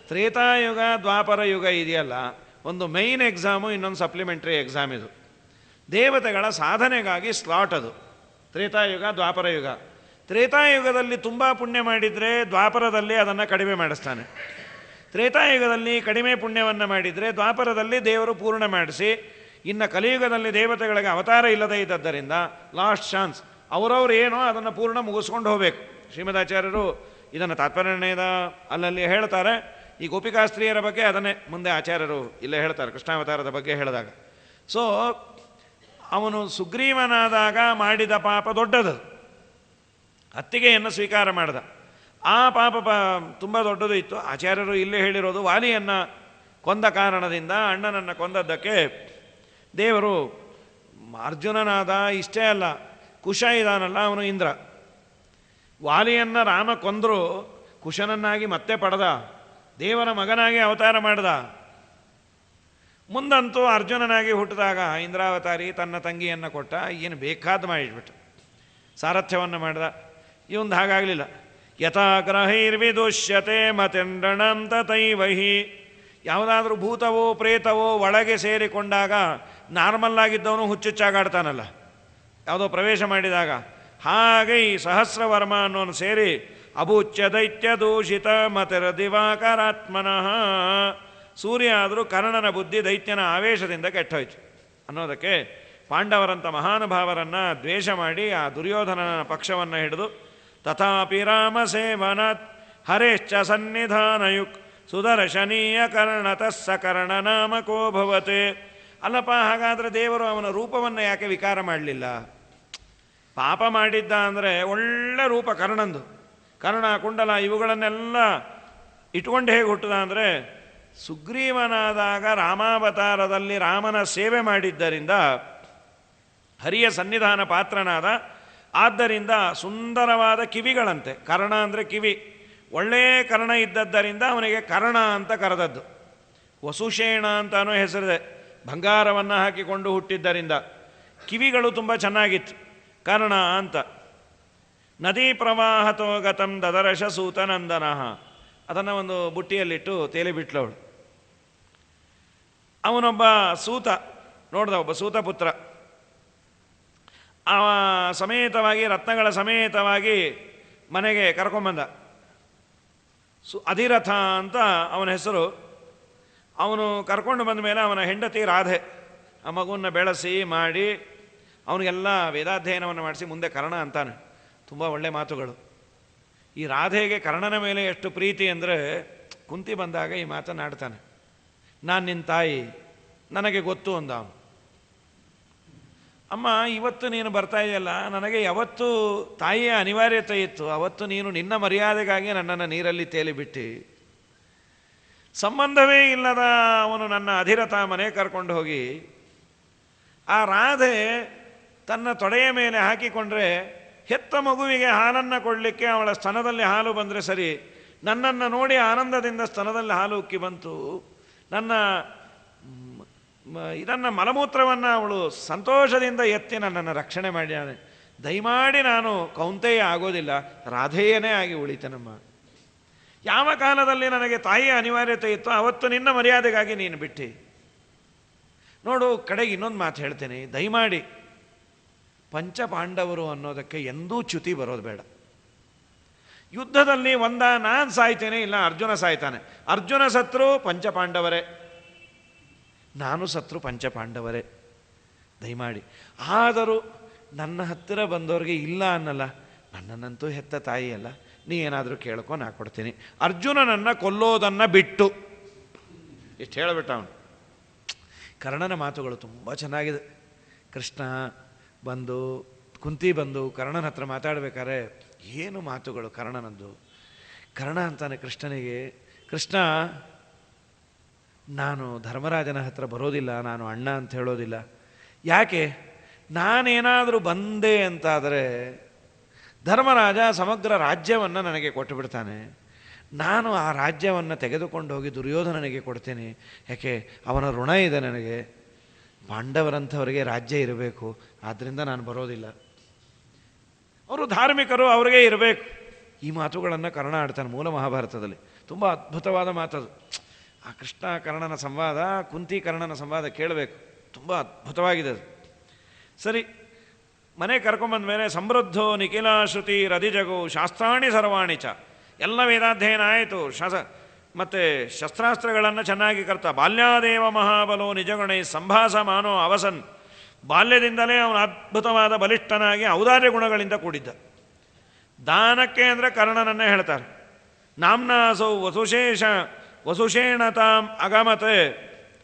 ತ್ರೇತಾಯುಗ ದ್ವಾಪರ ಯುಗ ಇದೆಯಲ್ಲ, ಒಂದು ಮೈನ್ ಎಕ್ಸಾಮು, ಇನ್ನೊಂದು ಸಪ್ಲಿಮೆಂಟ್ರಿ ಎಕ್ಸಾಮ್. ಇದು ದೇವತೆಗಳ ಸಾಧನೆಗಾಗಿ ಸ್ಲಾಟ್. ಅದು ತ್ರೇತಾಯುಗ ದ್ವಾಪರ ಯುಗ. ತ್ರೇತಾಯುಗದಲ್ಲಿ ತುಂಬ ಪುಣ್ಯ ಮಾಡಿದರೆ ದ್ವಾಪರದಲ್ಲಿ ಅದನ್ನು ಕಡಿಮೆ ಮಾಡಿಸ್ತಾನೆ. ತ್ರೇತಾಯುಗದಲ್ಲಿ ಕಡಿಮೆ ಪುಣ್ಯವನ್ನು ಮಾಡಿದರೆ ದ್ವಾಪರದಲ್ಲಿ ದೇವರು ಪೂರ್ಣ ಮಾಡಿಸಿ, ಇನ್ನು ಕಲಿಯುಗದಲ್ಲಿ ದೇವತೆಗಳಿಗೆ ಅವತಾರ ಇಲ್ಲದೇ ಇದ್ದದ್ದರಿಂದ ಲಾಸ್ಟ್ ಚಾನ್ಸ್, ಅವರವ್ರು ಏನೋ ಅದನ್ನು ಪೂರ್ಣ ಮುಗಿಸ್ಕೊಂಡು ಹೋಗಬೇಕು. ಶ್ರೀಮದಾಚಾರ್ಯರು ಇದನ್ನು ತಾತ್ಪರ್ಯದ ಅಲ್ಲಲ್ಲಿ ಹೇಳ್ತಾರೆ. ಈ ಗೋಪಿಕಾಸ್ತ್ರೀಯರ ಬಗ್ಗೆ ಅದನ್ನೇ ಮುಂದೆ ಆಚಾರ್ಯರು ಇಲ್ಲೇ ಹೇಳ್ತಾರೆ ಕೃಷ್ಣಾವತಾರದ ಬಗ್ಗೆ ಹೇಳಿದಾಗ. ಸೊ ಅವನು ಸುಗ್ರೀವನಾದಾಗ ಮಾಡಿದ ಪಾಪ ದೊಡ್ಡದು, ಅತ್ತಿಗೆಯನ್ನು ಸ್ವೀಕಾರ ಮಾಡಿದ. ಆ ಪಾಪ ತುಂಬ ದೊಡ್ಡದು ಇತ್ತು. ಆಚಾರ್ಯರು ಇಲ್ಲೇ ಹೇಳಿರೋದು ವಾಲಿಯನ್ನು ಕೊಂದ ಕಾರಣದಿಂದ, ಅಣ್ಣನನ್ನು ಕೊಂದದ್ದಕ್ಕೆ ದೇವರು ಅರ್ಜುನನಾದ. ಇಷ್ಟೇ ಅಲ್ಲ, ಕುಶ ಇದಾನಲ್ಲ ಅವನು ಇಂದ್ರ, ವಾಲಿಯನ್ನು ರಾಮ ಕೊಂದರು, ಕುಶನನ್ನಾಗಿ ಮತ್ತೆ ಪಡೆದ, ದೇವರ ಮಗನಾಗಿ ಅವತಾರ ಮಾಡಿದ. ಮುಂದಂತೂ ಅರ್ಜುನನಾಗಿ ಹುಟ್ಟಿದಾಗ ಇಂದ್ರಾವತಾರಿ ತನ್ನ ತಂಗಿಯನ್ನು ಕೊಟ್ಟ, ಏನು ಬೇಕಾದ ಮಾಡಿಟ್ಬಿಟ್ಟು ಸಾರಥ್ಯವನ್ನು ಮಾಡಿದ. ಇವಂದು ಹಾಗಾಗಲಿಲ್ಲ. ಯಥಾಗ್ರಹೈರ್ವಿದುಷ್ಯತೆ ಮತೆಂಡಣಂ ತಥೈವಹಿ. ಯಾವುದಾದ್ರೂ ಭೂತವೋ ಪ್ರೇತವೋ ಒಳಗೆ ಸೇರಿಕೊಂಡಾಗ ನಾರ್ಮಲ್ಲಾಗಿದ್ದವನು ಹುಚ್ಚುಚ್ಚಾಗಾಡ್ತಾನಲ್ಲ ಯಾವುದೋ ಪ್ರವೇಶ ಮಾಡಿದಾಗ, ಹಾಗೆ ಈ ಸಹಸ್ರವರ್ಮ ಅನ್ನೋನು ಸೇರಿ ಅಭೂಚ್ಯ ದೈತ್ಯ ದೂಷಿತ ಮತಿರ ದಿವಾಕರಾತ್ಮನಃ. ಸೂರ್ಯ ಆದರೂ ಕರ್ಣನ ಬುದ್ಧಿ ದೈತ್ಯನ ಆವೇಶದಿಂದ ಕೆಟ್ಟೋಯ್ತು ಅನ್ನೋದಕ್ಕೆ ಪಾಂಡವರಂಥ ಮಹಾನುಭಾವರನ್ನು ದ್ವೇಷ ಮಾಡಿ ಆ ದುರ್ಯೋಧನನ ಪಕ್ಷವನ್ನು ಹಿಡಿದು ತಥಾಪಿ ರಾಮ ಸೇವನಾತ್ ಹರೇಶ್ಚ ಸನ್ನಿಧಾನಯುಕ್ ಸುದರ್ಶನೀಯ ಕರ್ಣತಃ ಸಕರ್ಣ ನಾಮಕೋ ಭವತೆ. ಅಲ್ಲಪ್ಪ, ಹಾಗಾದರೆ ದೇವರು ಅವನ ರೂಪವನ್ನು ಯಾಕೆ ವಿಕಾರ ಮಾಡಲಿಲ್ಲ? ಪಾಪ ಮಾಡಿದ್ದ ಅಂದರೆ ಒಳ್ಳೆ ರೂಪ ಕರ್ಣಂದು, ಕರ್ಣ ಕುಂಡಲ ಇವುಗಳನ್ನೆಲ್ಲ ಇಟ್ಕೊಂಡು ಹೇಗೆ ಹುಟ್ಟದ ಅಂದರೆ ಸುಗ್ರೀವನಾದಾಗ ರಾಮಾವತಾರದಲ್ಲಿ ರಾಮನ ಸೇವೆ ಮಾಡಿದ್ದರಿಂದ ಹರಿಯ ಸನ್ನಿಧಾನ ಪಾತ್ರನಾದ. ಆದ್ದರಿಂದ ಸುಂದರವಾದ ಕಿವಿಗಳಂತೆ, ಕರ್ಣ ಅಂದರೆ ಕಿವಿ, ಒಳ್ಳೆಯ ಕರ್ಣ ಇದ್ದದ್ದರಿಂದ ಅವನಿಗೆ ಕರ್ಣ ಅಂತ ಕರೆದದ್ದು. ವಸುಷೇಣ ಅಂತಾನೂ ಹೆಸರಿದೆ, ಬಂಗಾರವನ್ನು ಹಾಕಿಕೊಂಡು ಹುಟ್ಟಿದ್ದರಿಂದ. ಕಿವಿಗಳು ತುಂಬ ಚೆನ್ನಾಗಿತ್ತು, ಕರ್ಣ ಅಂತ. ನದಿ ಪ್ರವಾಹತೋ ಗತಂ ದದರಶ ಸೂತನಂದನಃ. ಅದನ್ನು ಒಂದು ಬುಟ್ಟಿಯಲ್ಲಿಟ್ಟು ತೇಲಿಬಿಟ್ಲವಳು. ಅವನೊಬ್ಬ ಸೂತ ನೋಡ್ದ, ಒಬ್ಬ ಸೂತಪುತ್ರ. ಆ ಸಮೇತವಾಗಿ ರತ್ನಗಳ ಸಮೇತವಾಗಿ ಮನೆಗೆ ಕರ್ಕೊಂಬಂದ. ಅಧಿರಥ ಅಂತ ಅವನ ಹೆಸರು. ಅವನು ಕರ್ಕೊಂಡು ಬಂದ ಮೇಲೆ ಅವನ ಹೆಂಡತಿ ರಾಧೆ ಆ ಮಗುವನ್ನು ಬೆಳೆಸಿ ಮಾಡಿ ಅವನಿಗೆಲ್ಲ ವೇದಾಧ್ಯಯನವನ್ನು ಮಾಡಿಸಿ ಮುಂದೆ ಕರ್ಣ ಅಂತಾನೆ. ತುಂಬ ಒಳ್ಳೆ ಮಾತುಗಳು. ಈ ರಾಧೆಗೆ ಕರ್ಣನ ಮೇಲೆ ಎಷ್ಟು ಪ್ರೀತಿ ಅಂದರೆ ಕುಂತಿ ಬಂದಾಗ ಈ ಮಾತನ್ನಾಡ್ತಾನೆ, ನಾನು ನಿನ್ನ ತಾಯಿ, ನನಗೆ ಗೊತ್ತು ಅಂದ ಅವನು. ಅಮ್ಮ, ಇವತ್ತು ನೀನು ಬರ್ತಾ ಇದೆಯಲ್ಲ, ನನಗೆ ಯಾವತ್ತೂ ತಾಯಿಯ ಅನಿವಾರ್ಯತೆ ಇತ್ತು. ಅವತ್ತು ನೀನು ನಿನ್ನ ಮರ್ಯಾದೆಗಾಗಿ ನನ್ನನ್ನು ನೀರಲ್ಲಿ ತೇಲಿಬಿಟ್ಟು, ಸಂಬಂಧವೇ ಇಲ್ಲದ ಅವನು ನನ್ನ ಅಧಿರಥ ಮನೆ ಕರ್ಕೊಂಡು ಹೋಗಿ ಆ ರಾಧೆ ತನ್ನ ತೊಡೆಯ ಮೇಲೆ ಹಾಕಿಕೊಂಡ್ರೆ ಹೆತ್ತ ಮಗುವಿಗೆ ಹಾಲನ್ನು ಕೊಡಲಿಕ್ಕೆ ಅವಳ ಸ್ತನದಲ್ಲಿ ಹಾಲು ಬಂದರೆ ಸರಿ, ನನ್ನನ್ನು ನೋಡಿ ಆನಂದದಿಂದ ಸ್ತನದಲ್ಲಿ ಹಾಲು ಉಕ್ಕಿ ಬಂತು. ಇದನ್ನು ಮಲಮೂತ್ರವನ್ನು ಅವಳು ಸಂತೋಷದಿಂದ ಎತ್ತಿ ನನ್ನನ್ನು ರಕ್ಷಣೆ ಮಾಡಿದ್ದಾನೆ. ದಯಮಾಡಿ ನಾನು ಕೌಂತೆಯ ಆಗೋದಿಲ್ಲ, ರಾಧೆಯೇ ಆಗಿ ಉಳಿತೇನಮ್ಮ. ಯಾವ ಕಾಲದಲ್ಲಿ ನನಗೆ ತಾಯಿಯ ಅನಿವಾರ್ಯತೆ ಇತ್ತು, ಅವತ್ತು ನಿನ್ನ ಮರ್ಯಾದೆಗಾಗಿ ನೀನು ಬಿಟ್ಟು. ನೋಡು, ಕಡೆಗೆ ಇನ್ನೊಂದು ಮಾತು ಹೇಳ್ತೇನೆ, ದಯಮಾಡಿ ಪಂಚಪಾಂಡವರು ಅನ್ನೋದಕ್ಕೆ ಎಂದೂ ಚ್ಯುತಿ ಬರೋದು ಬೇಡ. ಯುದ್ಧದಲ್ಲಿ ನಾನು ಸಾಯ್ತೇನೆ, ಇಲ್ಲ ಅರ್ಜುನ ಸಾಯ್ತಾನೆ. ಅರ್ಜುನ ಸತ್ರು ಪಂಚಪಾಂಡವರೇ, ನಾನು ಸತ್ರು ಪಂಚಪಾಂಡವರೇ. ದಯಮಾಡಿ. ಆದರೂ ನನ್ನ ಹತ್ತಿರ ಬಂದವ್ರಿಗೆ ಇಲ್ಲ ಅನ್ನಲ್ಲ, ನನ್ನನ್ನಂತೂ ಹೆತ್ತ ತಾಯಿ ಅಲ್ಲ, ನೀ ಏನಾದರೂ ಕೇಳ್ಕೊ, ನಾ ಕೊಡ್ತೀನಿ. ಅರ್ಜುನನನ್ನು ಕೊಲ್ಲೋದನ್ನು ಬಿಟ್ಟು ಇಷ್ಟು ಹೇಳಿಬಿಟ್ಟ ಅವನು. ಕರ್ಣನ ಮಾತುಗಳು ತುಂಬ ಚೆನ್ನಾಗಿದೆ. ಕೃಷ್ಣ ಬಂದು, ಕುಂತಿ ಬಂದು ಕರ್ಣನ ಹತ್ರ ಮಾತಾಡಬೇಕಾದ್ರೆ ಏನು ಮಾತುಗಳು ಕರ್ಣನದ್ದು. ಕರ್ಣ ಅಂತಾನೆ ಕೃಷ್ಣನಿಗೆ, ಕೃಷ್ಣ, ನಾನು ಧರ್ಮರಾಜನ ಹತ್ರ ಬರೋದಿಲ್ಲ, ನಾನು ಅಣ್ಣ ಅಂತ ಹೇಳೋದಿಲ್ಲ. ಯಾಕೆ? ನಾನೇನಾದರೂ ಬಂದೆ ಅಂತಾದರೆ ಧರ್ಮರಾಜ ಸಮಗ್ರ ರಾಜ್ಯವನ್ನು ನನಗೆ ಕೊಟ್ಟು ಬಿಡ್ತಾನೆ. ನಾನು ಆ ರಾಜ್ಯವನ್ನು ತೆಗೆದುಕೊಂಡು ಹೋಗಿ ದುರ್ಯೋಧನನಿಗೆ ಕೊಡ್ತೇನೆ. ಯಾಕೆ? ಅವನ ಋಣ ಇದೆ ನನಗೆ. ಪಾಂಡವರಂಥವರಿಗೆ ರಾಜ್ಯ ಇರಬೇಕು, ಆದ್ದರಿಂದ ನಾನು ಬರೋದಿಲ್ಲ. ಅವರು ಧಾರ್ಮಿಕರು, ಅವರಿಗೆ ಇರಬೇಕು. ಈ ಮಾತುಗಳನ್ನು ಕರ್ಣ ಆಡ್ತಾನೆ ಮೂಲ ಮಹಾಭಾರತದಲ್ಲಿ. ತುಂಬ ಅದ್ಭುತವಾದ ಮಾತದು. ಆ ಕೃಷ್ಣ ಕರ್ಣನ ಸಂವಾದ, ಕುಂತಿ ಕರ್ಣನ ಸಂವಾದ ಕೇಳಬೇಕು, ತುಂಬ ಅದ್ಭುತವಾಗಿದೆ ಅದು. ಸರಿ, ಮನೆ ಕರ್ಕೊಂಬಂದ ಮೇಲೆ ಸಮೃದ್ಧೋ ನಿಖಿಲಾಶ್ರುತಿ ರದಿಜಗೋ ಶಾಸ್ತ್ರಾಣಿ ಸರ್ವಾಣಿ ಚ. ಎಲ್ಲ ವೇದಾಧ್ಯಯನ ಆಯಿತು, ಮತ್ತು ಶಸ್ತ್ರಾಸ್ತ್ರಗಳನ್ನು ಚೆನ್ನಾಗಿ ಕರ್ತ. ಬಾಲ್ಯಾದೇವ ಮಹಾಬಲೋ ನಿಜಗುಣೈ ಸಂಭಾಸಮಾನೋ ಅವಸನ್. ಬಾಲ್ಯದಿಂದಲೇ ಅವನು ಅದ್ಭುತವಾದ ಬಲಿಷ್ಠನಾಗಿ ಔದಾರ್ಯ ಗುಣಗಳಿಂದ ಕೂಡಿದ್ದ. ದಾನಕ್ಕೆ ಅಂದರೆ ಕರ್ಣನನ್ನೇ ಹೇಳ್ತಾರೆ. ನಾಮ್ನಾಸೌ ವಸುಶೇಷ ವಸುಷೇಣತಾಂ ಅಗಮತೆ,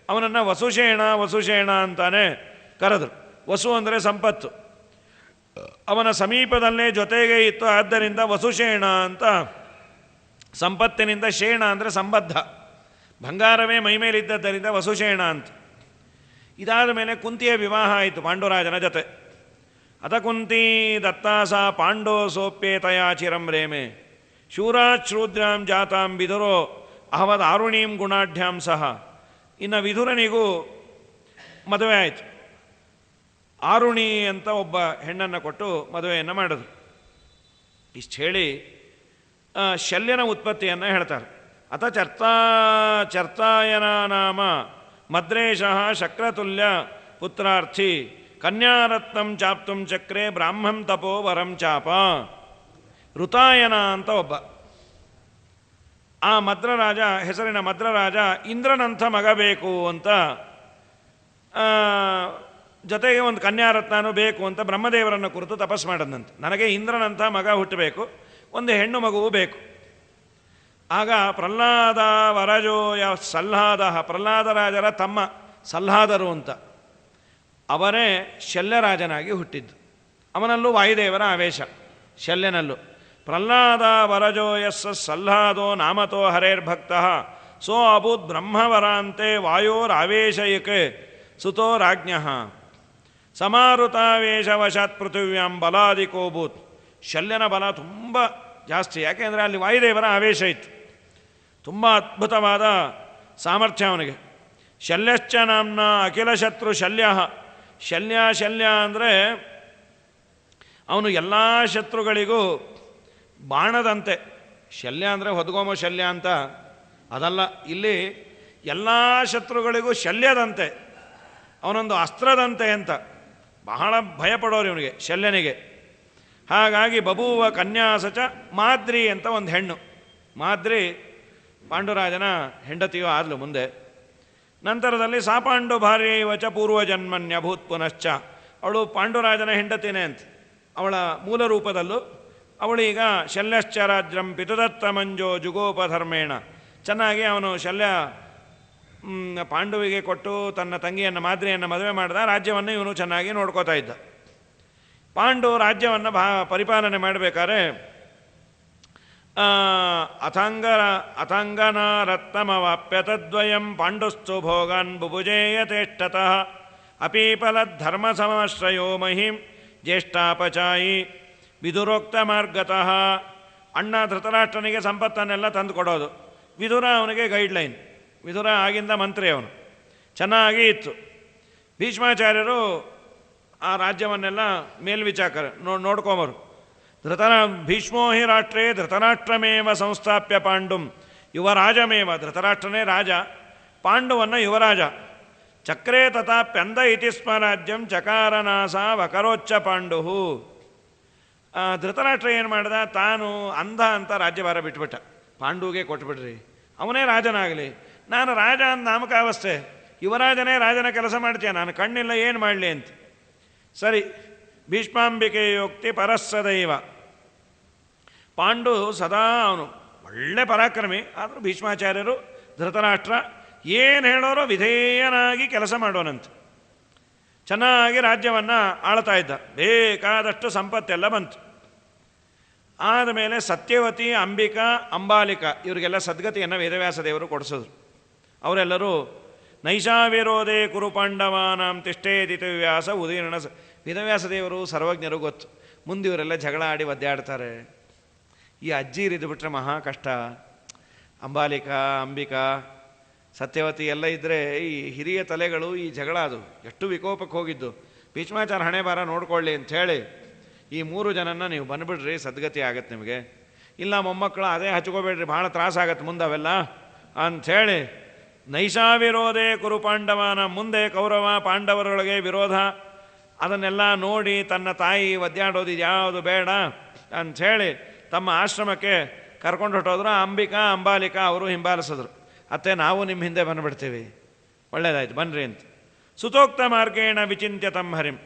ಅವನನ್ನು ವಸುಷೇಣ ಅಂತಾನೆ ಕರೆದರು. ವಸು ಅಂದರೆ ಸಂಪತ್ತು, ಅವನ ಸಮೀಪದಲ್ಲೇ ಜೊತೆಗೆ ಇತ್ತು, ಆದ್ದರಿಂದ ವಸುಷೇಣ ಅಂತ. ಸಂಪತ್ತಿನಿಂದ ಶೇಣ ಅಂದರೆ ಸಂಬದ್ಧ, ಬಂಗಾರವೇ ಮೈಮೇಲಿದ್ದದ್ದರಿಂದ ವಸುಷೇಣ ಅಂತ. ಇದಾದ ಮೇಲೆ ಕುಂತಿಯ ವಿವಾಹ ಆಯಿತು ಪಾಂಡುರಾಜನ ಜೊತೆ. ಅತ ಕುಂತಿ ದತ್ತಾಸ ಪಾಂಡೋ ಸೋಪ್ಯೇತಯಾ ಚಿರಂ ರೇಮೆ ಶೂರಾತ್ ಶೂದ್ರಾಂ ಜಾತಾಂ ವಿದುರೋ ಅಹವದ್ ಆರುಣೀಂ ಗುಣಾಢ್ಯಾಂ ಸಹ. ಇನ್ನು ವಿದುರನಿಗೂ ಮದುವೆ ಆಯಿತು. ಆರುಣಿ ಅಂತ ಒಬ್ಬ ಹೆಣ್ಣನ್ನು ಕೊಟ್ಟು ಮದುವೆಯನ್ನು ಮಾಡಿದ್ರು. ಇಷ್ಟು ಹೇಳಿ ಶಲ್ಯನ ಉತ್ಪತ್ತಿಯನ್ನು ಹೇಳ್ತಾರೆ. ಅತ ಚರ್ತಾಯನ ನಾಮ ಮದ್ರೇಶಃ ಶಕ್ರತುಲ್ಯ ಪುತ್ರಾರ್ಥಿ ಕನ್ಯಾರತ್ನಂ ಚಾಪ್ತುಂ ಚಕ್ರೆ ಬ್ರಾಹ್ಮಂ ತಪೋ ವರಂ ಚಾಪ. ಋತಾಯನ ಅಂತ ಒಬ್ಬ, ಆ ಮದ್ರರಾಜ, ಹೆಸರಿನ ಮದ್ರರಾಜ ಇಂದ್ರನಂಥ ಮಗ ಬೇಕು ಅಂತ, ಜೊತೆಗೆ ಒಂದು ಕನ್ಯಾರತ್ನನೂ ಬೇಕು ಅಂತ ಬ್ರಹ್ಮದೇವರನ್ನು ಕುರಿತು ತಪಸ್ಸು ಮಾಡಿದಂತೆ. ನನಗೆ ಇಂದ್ರನಂಥ ಮಗ ಹುಟ್ಟಬೇಕು, ಒಂದು ಹೆಣ್ಣು ಮಗುವು ಬೇಕು. ಆಗ ಪ್ರಹ್ಲಾದ ವರಜೋಯ ಸಲ್ಲಾದ, ಪ್ರಹ್ಲಾದರಾಜರ ತಮ್ಮ ಸಲ್ಲಾದರು ಅಂತ, ಅವರೇ ಶಲ್ಯರಾಜನಾಗಿ ಹುಟ್ಟಿದ್ದು. ಅವನಲ್ಲೂ ವಾಯುದೇವರ ಆವೇಶ, ಶಲ್ಯನಲ್ಲೂ. ಪ್ರಹ್ಲಾದ ವರಜೋಯಸ್ಸ ಸಲ್ಲಾದೋ ನಾಮತೋ ಹರೇರ್ಭಕ್ತ ಸೋ ಅಭೂತ್ ಬ್ರಹ್ಮವರಾಂತೆ ವಾಯೋರಾವೇಶಯಕೆ ಸುತೋ ರಾಜ್ಞಃ ಸಮಾರುತಾವೇಶವಶಾತ್ ಪೃಥಿವ್ಯಾಂ ಬಲಾದಿಕೋಭೂತ್. ಶಲ್ಯನ ಬಲ ತುಂಬ ಜಾಸ್ತಿ, ಯಾಕೆಂದರೆ ಅಲ್ಲಿ ವಾಯುದೇವರ ಆವೇಶ ಇತ್ತು. ತುಂಬ ಅದ್ಭುತವಾದ ಸಾಮರ್ಥ್ಯ ಅವನಿಗೆ. ಶಲ್ಯಶ್ಚ ನಾಮ್ನ ಅಖಿಲ ಶತ್ರು ಶಲ್ಯ. ಶಲ್ಯ ಅಂದರೆ ಅವನು ಎಲ್ಲ ಶತ್ರುಗಳಿಗೂ ಬಾಣದಂತೆ. ಶಲ್ಯ ಅಂದರೆ ಹೊದ್ಗೋಮ ಶಲ್ಯ ಅಂತ ಅದಲ್ಲ, ಇಲ್ಲಿ ಎಲ್ಲ ಶತ್ರುಗಳಿಗೂ ಶಲ್ಯದಂತೆ, ಅವನೊಂದು ಅಸ್ತ್ರದಂತೆ ಅಂತ. ಬಹಳ ಭಯಪಡೋರು ಇವನಿಗೆ, ಶಲ್ಯನಿಗೆ. ಹಾಗಾಗಿ ಬಭೂವ ಕನ್ಯಾಸಚ ಮಾದ್ರಿ ಅಂತ ಒಂದು ಹೆಣ್ಣು. ಮಾದ್ರಿ ಪಾಂಡುರಾಜನ ಹೆಂಡತಿಯೂ ಆದಲು ಮುಂದೆ. ನಂತರದಲ್ಲಿ ಸಾಪಾಂಡು ಭಾರ್ಯ ವಚ ಪೂರ್ವಜನ್ಮನ್ಯಭೂತ್ ಪುನಶ್ಚ. ಅವಳು ಪಾಂಡುರಾಜನ ಹೆಂಡತಿನೇ ಅಂತ, ಅವಳ ಮೂಲ ರೂಪದಲ್ಲೂ. ಅವಳೀಗ ಶಲ್ಯಶ್ಚರಾಜ್ರಂ ಪಿತುದತ್ತ ಮಂಜೋ ಜುಗೋಪಧರ್ಮೇಣ. ಚೆನ್ನಾಗಿ ಅವನು ಶಲ್ಯ ಪಾಂಡುವಿಗೆ ಕೊಟ್ಟು ತನ್ನ ತಂಗಿಯನ್ನು ಮಾದ್ರಿಯನ್ನು ಮದುವೆ ಮಾಡಿದ. ರಾಜ್ಯವನ್ನು ಇವನು ಚೆನ್ನಾಗಿ ನೋಡ್ಕೋತಾ ಇದ್ದ. ಪಾಂಡು ರಾಜ್ಯವನ್ನು ಪರಿಪಾಲನೆ ಮಾಡಬೇಕಾದ್ರೆ ಅಥಂಗನ ರತ್ನಮವಾಪ್ಯ ತದ್ವಯಂ ಪಾಂಡುಸ್ತು ಭೋಗಾನ್ ಬುಭುಜೇಯತೇಷ್ಟತಃ ಅಪೀಪಲಧರ್ಮ ಸಮಶ್ರಯೋ ಮಹಿಂ ಜ್ಯೇಷ್ಠಾಪಚಾಯಿ ವಿದುರೋಕ್ತ ಮಾರ್ಗತಃ. ಅಣ್ಣ ಧೃತರಾಷ್ಟ್ರನಿಗೆ ಸಂಪತ್ತನ್ನೆಲ್ಲ ತಂದು ಕೊಡೋದು, ವಿದುರ ಅವನಿಗೆ ಗೈಡ್ಲೈನ್. ವಿದುರ ಆಗಿಂದ ಮಂತ್ರಿ ಅವನು, ಚೆನ್ನಾಗಿ ಇತ್ತು. ಭೀಷ್ಮಾಚಾರ್ಯರು ಆ ರಾಜ್ಯವನ್ನೆಲ್ಲ ಮೇಲ್ವಿಚಾರ ನೋಡ್ಕೊಂಬರು. ಭೀಷ್ಮೋ ಹಿ ರಾಷ್ಟ್ರೇ ಧೃತರಾಷ್ಟ್ರಮೇವ ಸಂಸ್ಥಾಪ್ಯ ಪಾಂಡುಂ ಯುವರಾಜಮೇವ. ಧೃತರಾಷ್ಟ್ರನೇ ರಾಜ, ಪಾಂಡುವನ್ನು ಯುವರಾಜ. ಚಕ್ರೇ ತಥಾಪ್ಯಂಧ ಇತಿ ಸ್ಮ ರಾಜ್ಯಂ ಚಕಾರನಾಸ ವಕರೋಚ್ಚ ಪಾಂಡು. ಧೃತರಾಷ್ಟ್ರ ಏನು ಮಾಡ್ದ, ತಾನು ಅಂಧ ಅಂತ ರಾಜ್ಯಭಾರ ಬಿಟ್ಬಿಟ್ಟ. ಪಾಂಡುಗೆ ಕೊಟ್ಬಿಡ್ರಿ, ಅವನೇ ರಾಜನಾಗಲಿ, ನಾನು ರಾಜ ಅಂತ ನಾಮಕಾವಸ್ಥೆ, ಯುವರಾಜನೇ ರಾಜನ ಕೆಲಸ ಮಾಡ್ತೀಯ, ನಾನು ಕಣ್ಣಿಲ್ಲ ಏನು ಮಾಡಲಿ ಅಂತ. ಸರಿ, ಭೀಷ್ಮಾಂಬಿಕೆಯೋಕ್ತಿ ಪರಸ್ಸದೈವ. ಪಾಂಡು ಸದಾ ಅವನು ಒಳ್ಳೆ ಪರಾಕ್ರಮಿ, ಆದರೂ ಭೀಷ್ಮಾಚಾರ್ಯರು ಧೃತರಾಷ್ಟ್ರ ಏನು ಹೇಳೋರೋ ವಿಧೇಯನಾಗಿ ಕೆಲಸ ಮಾಡೋನಂತೆ. ಚೆನ್ನಾಗಿ ರಾಜ್ಯವನ್ನು ಆಳ್ತಾ ಇದ್ದ. ಬೇಕಾದಷ್ಟು ಸಂಪತ್ತೆಲ್ಲ ಬಂತು. ಆದಮೇಲೆ ಸತ್ಯವತಿ, ಅಂಬಿಕಾ, ಅಂಬಾಲಿಕಾ ಇವರಿಗೆಲ್ಲ ಸದ್ಗತಿಯನ್ನು ವೇದವ್ಯಾಸ ದೇವರು ಕೊಡಿಸಿದ್ರು. ಅವರೆಲ್ಲರೂ ನೈಷಾವಿರೋಧೇ ಕುರು ಪಾಂಡವಾನಾಂ ತಿಷ್ಟೇದಿತಿ ವ್ಯಾಸ ಉದೀರ್ಣ. ವೇದವ್ಯಾಸ ದೇವರು ಸರ್ವಜ್ಞರು, ಗೊತ್ತು. ಮುಂದೆ ಇವರೆಲ್ಲ ಜಗಳ ಆಡಿ ಒದ್ದಾಡ್ತಾರೆ. ಈ ಅಜ್ಜಿರಿದು ಬಿಟ್ಟರೆ ಮಹಾ ಕಷ್ಟ. ಅಂಬಾಲಿಕಾ, ಅಂಬಿಕಾ, ಸತ್ಯವತಿ ಎಲ್ಲ ಇದ್ದರೆ ಈ ಹಿರಿಯ ತಲೆಗಳು ಈ ಜಗಳ ಅದು ಎಷ್ಟು ವಿಕೋಪಕ್ಕೆ ಹೋಗಿದ್ದು. ಭೀಷ್ಮಾಚಾರ ಹಣೆ ಬಾರ ನೋಡ್ಕೊಳ್ಳಿ ಅಂಥೇಳಿ ಈ 3 ಜನನ್ನ ನೀವು ಬಂದುಬಿಡ್ರಿ, ಸದ್ಗತಿ ಆಗತ್ತೆ ನಿಮಗೆ. ಇಲ್ಲ ಮೊಮ್ಮಕ್ಕಳು ಅದೇ ಹಚ್ಕೋಬೇಡ್ರಿ, ಭಾಳ ತ್ರಾಸಾಗತ್ತೆ ಮುಂದೆ ಅವೆಲ್ಲ ಅಂಥೇಳಿ ನೈಷಾವಿರೋಧೇ ಕುರು ಪಾಂಡವನ. ಮುಂದೆ ಕೌರವ ಪಾಂಡವರೊಳಗೆ ವಿರೋಧ, ಅದನ್ನೆಲ್ಲ ನೋಡಿ ತನ್ನ ತಾಯಿ ಒದ್ದಾಡೋದು ಯಾವುದು ಬೇಡ ಅಂಥೇಳಿ ತಮ್ಮ ಆಶ್ರಮಕ್ಕೆ ಕರ್ಕೊಂಡು ಹೊಟ್ಟೋದ್ರು. ಅಂಬಿಕಾ, ಅಂಬಾಲಿಕಾ ಅವರು ಹಿಂಬಾಲಿಸಿದ್ರು. ಅತ್ತೆ, ನಾವು ನಿಮ್ಮ ಹಿಂದೆ ಬಂದುಬಿಡ್ತೀವಿ, ಒಳ್ಳೆಯದಾಯ್ತು ಬನ್ನಿರಿ ಅಂತ. ಸುತೋಕ್ತ ಮಾರ್ಗೇಣ ವಿಚಿಂತ್ಯ ತಮ್ಮಹರಿಂ.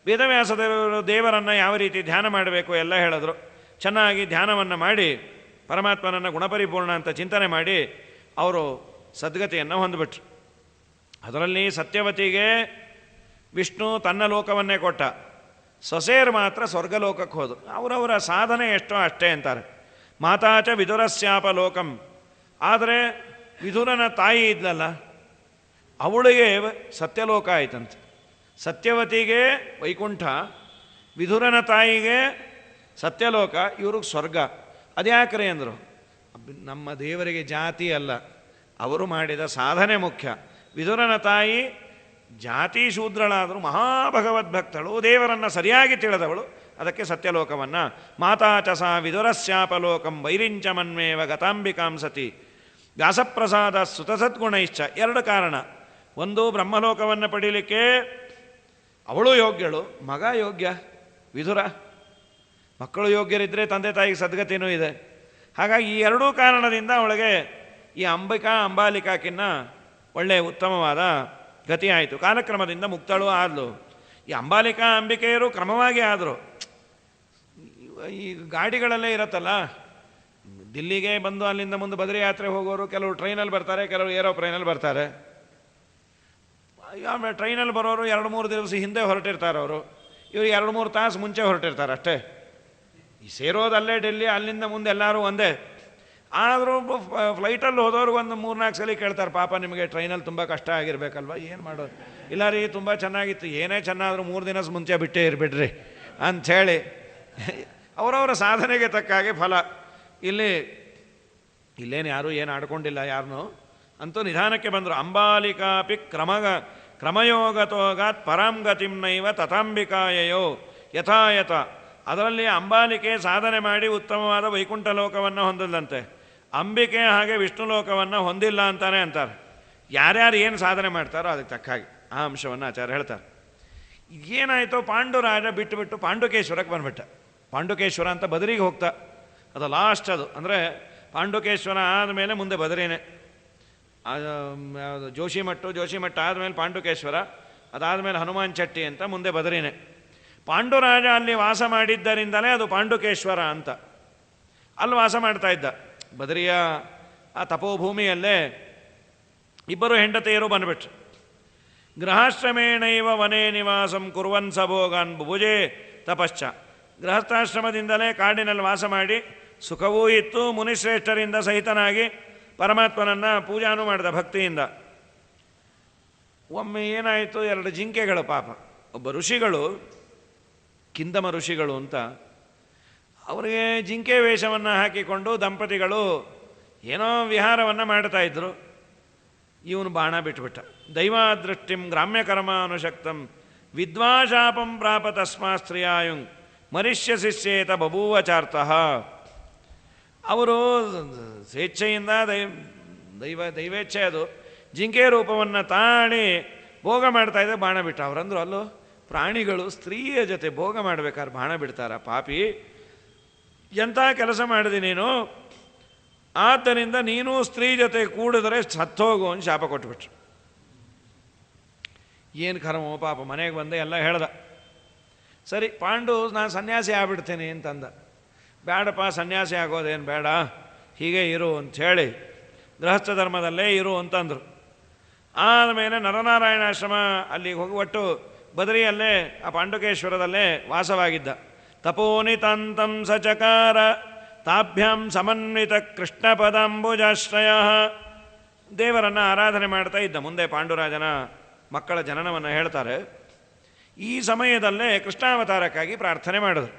ವೇದವ್ಯಾಸದೇವರು ದೇವರನ್ನು ಯಾವ ರೀತಿ ಧ್ಯಾನ ಮಾಡಬೇಕು ಎಲ್ಲ ಹೇಳಿದ್ರು. ಚೆನ್ನಾಗಿ ಧ್ಯಾನವನ್ನು ಮಾಡಿ ಪರಮಾತ್ಮನನ್ನು ಗುಣಪರಿಪೂರ್ಣ ಅಂತ ಚಿಂತನೆ ಮಾಡಿ ಅವರು ಸದ್ಗತಿಯನ್ನು ಹೊಂದಿಬಿಟ್ರು. ಅದರಲ್ಲಿ ಸತ್ಯವತಿಗೆ ವಿಷ್ಣು ತನ್ನ ಲೋಕವನ್ನೇ ಕೊಟ್ಟ, ಸೊಸೆಯರು ಮಾತ್ರ ಸ್ವರ್ಗಲೋಕಕ್ಕೆ ಹೋದರು. ಅವರವರ ಸಾಧನೆ ಎಷ್ಟೋ ಅಷ್ಟೇ ಅಂತಾರೆ. ಮಾತಾಚ ವಿದುರಸ್ಯಾಪ ಲೋಕಂ. ಆದರೆ ವಿದುರನ ತಾಯಿ ಇದ್ಲಲ್ಲ, ಅವಳಿಗೆ ಸತ್ಯಲೋಕ ಆಯ್ತಂತೆ. ಸತ್ಯವತಿಗೆ ವೈಕುಂಠ, ವಿದುರನ ತಾಯಿಗೆ ಸತ್ಯಲೋಕ, ಇವ್ರಿಗೆ ಸ್ವರ್ಗ. ಅದ್ಯಾಕ್ರೆ ಅಂದರು, ನಮ್ಮ ದೇವರಿಗೆ ಜಾತಿ ಅಲ್ಲ, ಅವರು ಮಾಡಿದ ಸಾಧನೆ ಮುಖ್ಯ. ವಿದುರನ ತಾಯಿ ಜಾತಿ ಶೂದ್ರಳಾದರೂ ಮಹಾಭಗವದ್ಭಕ್ತಳು, ದೇವರನ್ನು ಸರಿಯಾಗಿ ತಿಳಿದವಳು, ಅದಕ್ಕೆ ಸತ್ಯಲೋಕವನ್ನು. ಮಾತಾಚಸ ವಿದುರಸ್ಯಾಪಲೋಕಂ ವೈರಿಂಚ ಮನ್ಮೇವ ಗತಾಂಬಿಕಾಂ ಸತಿ ವ್ಯಾಸಪ್ರಸಾದ ಸುತಸದ್ಗುಣೈಶ್ಚ. ಎರಡು ಕಾರಣ. ಒಂದು, ಬ್ರಹ್ಮಲೋಕವನ್ನು ಪಡೀಲಿಕ್ಕೆ ಅವಳು ಯೋಗ್ಯಳು, ಮಗ ಯೋಗ್ಯ ವಿದುರ. ಮಕ್ಕಳು ಯೋಗ್ಯರಿದ್ದರೆ ತಂದೆ ತಾಯಿಗೆ ಸದ್ಗತಿನೂ ಇದೆ. ಹಾಗಾಗಿ ಈ ಎರಡೂ ಕಾರಣದಿಂದ ಅವಳಿಗೆ ಈ ಅಂಬಾಲಿಕಾಕಿನ್ನ ಒಳ್ಳೆಯ ಉತ್ತಮವಾದ ಗತಿ ಆಯಿತು. ಕಾಲಕ್ರಮದಿಂದ ಮುಕ್ತಳು ಆದಳು. ಈ ಅಂಬಿಕೆಯರು ಕ್ರಮವಾಗಿ ಆದರು. ಈ ಗಾಡಿಗಳಲ್ಲೇ ಇರತ್ತಲ್ಲ, ದಿಲ್ಲಿಗೆ ಬಂದು ಅಲ್ಲಿಂದ ಮುಂದೆ ಬದರಿ ಯಾತ್ರೆ ಹೋಗೋರು ಕೆಲವರು ಟ್ರೈನಲ್ಲಿ ಬರ್ತಾರೆ, ಕೆಲವರು ಏರೋಪ್ಲೇನಲ್ಲಿ ಬರ್ತಾರೆ. ಆಮೇಲೆ ಟ್ರೈನಲ್ಲಿ ಬರೋರು 2-3 ದಿವಸ ಹಿಂದೆ ಹೊರಟಿರ್ತಾರೆ ಅವರು, ಇವರು 2-3 ತಾಸು ಮುಂಚೆ ಹೊರಟಿರ್ತಾರೆ ಅಷ್ಟೇ. ಈ ಸೇರೋದಲ್ಲೇ ಡೆಲ್ಲಿ, ಅಲ್ಲಿಂದ ಮುಂದೆ ಎಲ್ಲರೂ ಒಂದೇ. ಆದರೂ ಫ್ಲೈಟಲ್ಲಿ ಹೋದವ್ರಿಗೆ ಒಂದು 3-4 ಸಲ ಕೇಳ್ತಾರೆ, ಪಾಪ ನಿಮಗೆ ಟ್ರೈನಲ್ಲಿ ತುಂಬ ಕಷ್ಟ ಆಗಿರ್ಬೇಕಲ್ವ, ಏನು ಮಾಡೋದು? ಇಲ್ಲ ರೀ, ತುಂಬ ಚೆನ್ನಾಗಿತ್ತು, ಏನೇ ಚೆನ್ನಾದರೂ 3 ದಿನ ಮುಂಚೆ ಬಿಟ್ಟೇ ಇರಬಿಡ್ರಿ ಅಂಥೇಳಿ ಅವರವರ ಸಾಧನೆಗೆ ತಕ್ಕ ಹಾಗೆ ಫಲ. ಇಲ್ಲೇನು ಯಾರೂ ಏನು ಆಡ್ಕೊಂಡಿಲ್ಲ ಯಾರನ್ನೂ. ಅಂತೂ ನಿಧಾನಕ್ಕೆ ಬಂದರು. ಅಂಬಾಲಿಕಾಪಿ ಕ್ರಮಯೋಗತೋಗಾತ್ ಪರಾಂ ಗತಿಂ ನೈವ ತಥಾಂಬಿಕಾಯಯೋ ಯಥಾಯಥ. ಅದರಲ್ಲಿ ಅಂಬಾಲಿಕೆ ಸಾಧನೆ ಮಾಡಿ ಉತ್ತಮವಾದ ವೈಕುಂಠ ಲೋಕವನ್ನು ಹೊಂದಿಲ್ಲಂತೆ, ಅಂಬಿಕೆ ಹಾಗೆ ವಿಷ್ಣು ಲೋಕವನ್ನು ಹೊಂದಿಲ್ಲ ಅಂತಾನೆ ಅಂತಾರೆ. ಯಾರ್ಯಾರು ಏನು ಸಾಧನೆ ಮಾಡ್ತಾರೋ ಅದಕ್ಕೆ ತಕ್ಕ ಹಾಗೆ ಆ ಅಂಶವನ್ನು ಆಚಾರ್ಯ ಹೇಳ್ತಾರೆ. ಏನಾಯಿತೋ, ಪಾಂಡುರಾಜ ಬಿಟ್ಟು ಪಾಂಡುಕೇಶ್ವರಕ್ಕೆ ಬಂದುಬಿಟ್ಟ. ಪಾಂಡುಕೇಶ್ವರ ಅಂತ ಬದರಿಗೆ ಹೋಗ್ತಾ, ಅದು ಲಾಸ್ಟ್. ಅದು ಅಂದರೆ ಪಾಂಡುಕೇಶ್ವರ ಆದಮೇಲೆ ಮುಂದೆ ಬದರಿನೇ. ಯಾವುದು ಜೋಶಿಮಠ ಆದಮೇಲೆ ಪಾಂಡುಕೇಶ್ವರ, ಅದಾದಮೇಲೆ ಹನುಮಾನ್ ಚಟ್ಟಿ ಅಂತ ಮುಂದೆ ಬದರಿನೇ. ಪಾಂಡುರಾಜ ಅಲ್ಲಿ ವಾಸ ಮಾಡಿದ್ದರಿಂದಲೇ ಅದು ಪಾಂಡುಕೇಶ್ವರ ಅಂತ. ಅಲ್ಲಿ ವಾಸ ಮಾಡ್ತಾ ಇದ್ದ ಬದರಿಯ ಆ ತಪೋಭೂಮಿಯಲ್ಲೇ. ಇಬ್ಬರು ಹೆಂಡತಿಯರು ಬಂದುಬಿಟ್ರು. ಗೃಹಾಶ್ರಮೇಣೈವ ವನೇ ನಿವಾಸಂ ಕುರ್ವನ್ ಸಭೋಗಾನ್ ಬುಭುಜೆ ತಪಶ್ಚ. ಗೃಹಸ್ಥಾಶ್ರಮದಿಂದಲೇ ಕಾಡಿನಲ್ಲಿ ವಾಸ ಮಾಡಿ ಸುಖವೂ ಇತ್ತು, ಮುನಿಶ್ರೇಷ್ಠರಿಂದ ಸಹಿತನಾಗಿ ಪರಮಾತ್ಮನನ್ನು ಪೂಜಾನೂ ಮಾಡಿದ ಭಕ್ತಿಯಿಂದ. ಒಮ್ಮೆ ಏನಾಯಿತು, 2 ಜಿಂಕೆಗಳು, ಪಾಪ ಒಬ್ಬ ಋಷಿಗಳು, ಕಿಂದಮ ಋಷಿಗಳು ಅಂತ, ಅವರಿಗೆ ಜಿಂಕೆ ವೇಷವನ್ನು ಹಾಕಿಕೊಂಡು ದಂಪತಿಗಳು ಏನೋ ವಿಹಾರವನ್ನು ಮಾಡ್ತಾಯಿದ್ರು. ಇವನು ಬಾಣ ಬಿಟ್ಬಿಟ್ಟ. ದೈವಾದೃಷ್ಟಿಂ ಗ್ರಾಮ್ಯಕರ್ಮಾನುಶಕ್ತಂ ವಿದ್ವಾಶಾಪಂ ಪ್ರಾಪ ತಸ್ಮಾ ಸ್ತ್ರೀಯಾಯುಂಗ್ ಮರಿಷ್ಯ ಶಿಷ್ಯೇತ ಬಭೂವಚಾರ್ತಃ. ಅವರು ಸ್ವೇಚ್ಛೆಯಿಂದ ದೈವೇಚ್ಛೆ ಅದು ಜಿಂಕೆ ರೂಪವನ್ನು ತಾಳಿ ಭೋಗ ಮಾಡ್ತಾಯಿದ್ದೆ, ಬಾಣ ಬಿಟ್ಟ. ಅವರಂದ್ರು, ಅಲ್ಲೋ ಪ್ರಾಣಿಗಳು ಸ್ತ್ರೀಯ ಜೊತೆ ಭೋಗ ಮಾಡಬೇಕಾದ್ರೆ ಬಾಣ ಬಿಡ್ತಾರ? ಪಾಪಿ, ಎಂಥ ಕೆಲಸ ಮಾಡಿದೆ ನೀನು, ಆದ್ದರಿಂದ ನೀನು ಸ್ತ್ರೀ ಜೊತೆ ಕೂಡಿದ್ರೆ ಸತ್ತೋಗು ಅಂತ ಶಾಪ ಕೊಟ್ಬಿಟ್ರು. ಏನು ಕರ್ಮೋ ಪಾಪ, ಮನೆಗೆ ಬಂದೆ ಎಲ್ಲ ಹೇಳ್ದ. ಸರಿ, ಪಾಂಡು ನಾನು ಸನ್ಯಾಸಿ ಆಗ್ಬಿಡ್ತೀನಿ ಅಂತಂದ. ಬೇಡಪ್ಪ, ಸನ್ಯಾಸಿ ಆಗೋದೇನು ಬೇಡ, ಹೀಗೆ ಇರು ಅಂಥೇಳಿ ಗೃಹಸ್ಥ ಧರ್ಮದಲ್ಲೇ ಇರು ಅಂತಂದರು. ಆದಮೇಲೆ ನರನಾರಾಯಣಾಶ್ರಮ ಅಲ್ಲಿಗೆ ಹೋಗಿ ಒಟ್ಟು ಬದರಿಯಲ್ಲೇ ಆ ಪಾಂಡುಕೇಶ್ವರದಲ್ಲೇ ವಾಸವಾಗಿದ್ದ. ತಪೋನಿತಾಂತಂ ಸಚಕಾರ ತಾಭ್ಯಾಂ ಸಮನ್ವಿತ ಕೃಷ್ಣ ಪದಾಂಬುಜಾಶ್ರಯ. ದೇವರನ್ನು ಆರಾಧನೆ ಮಾಡ್ತಾ ಇದ್ದ. ಮುಂದೆ ಪಾಂಡುರಾಜನ ಮಕ್ಕಳ ಜನನವನ್ನು ಹೇಳ್ತಾರೆ. ಈ ಸಮಯದಲ್ಲೇ ಕೃಷ್ಣಾವತಾರಕ್ಕಾಗಿ ಪ್ರಾರ್ಥನೆ ಮಾಡಿದ್ರು.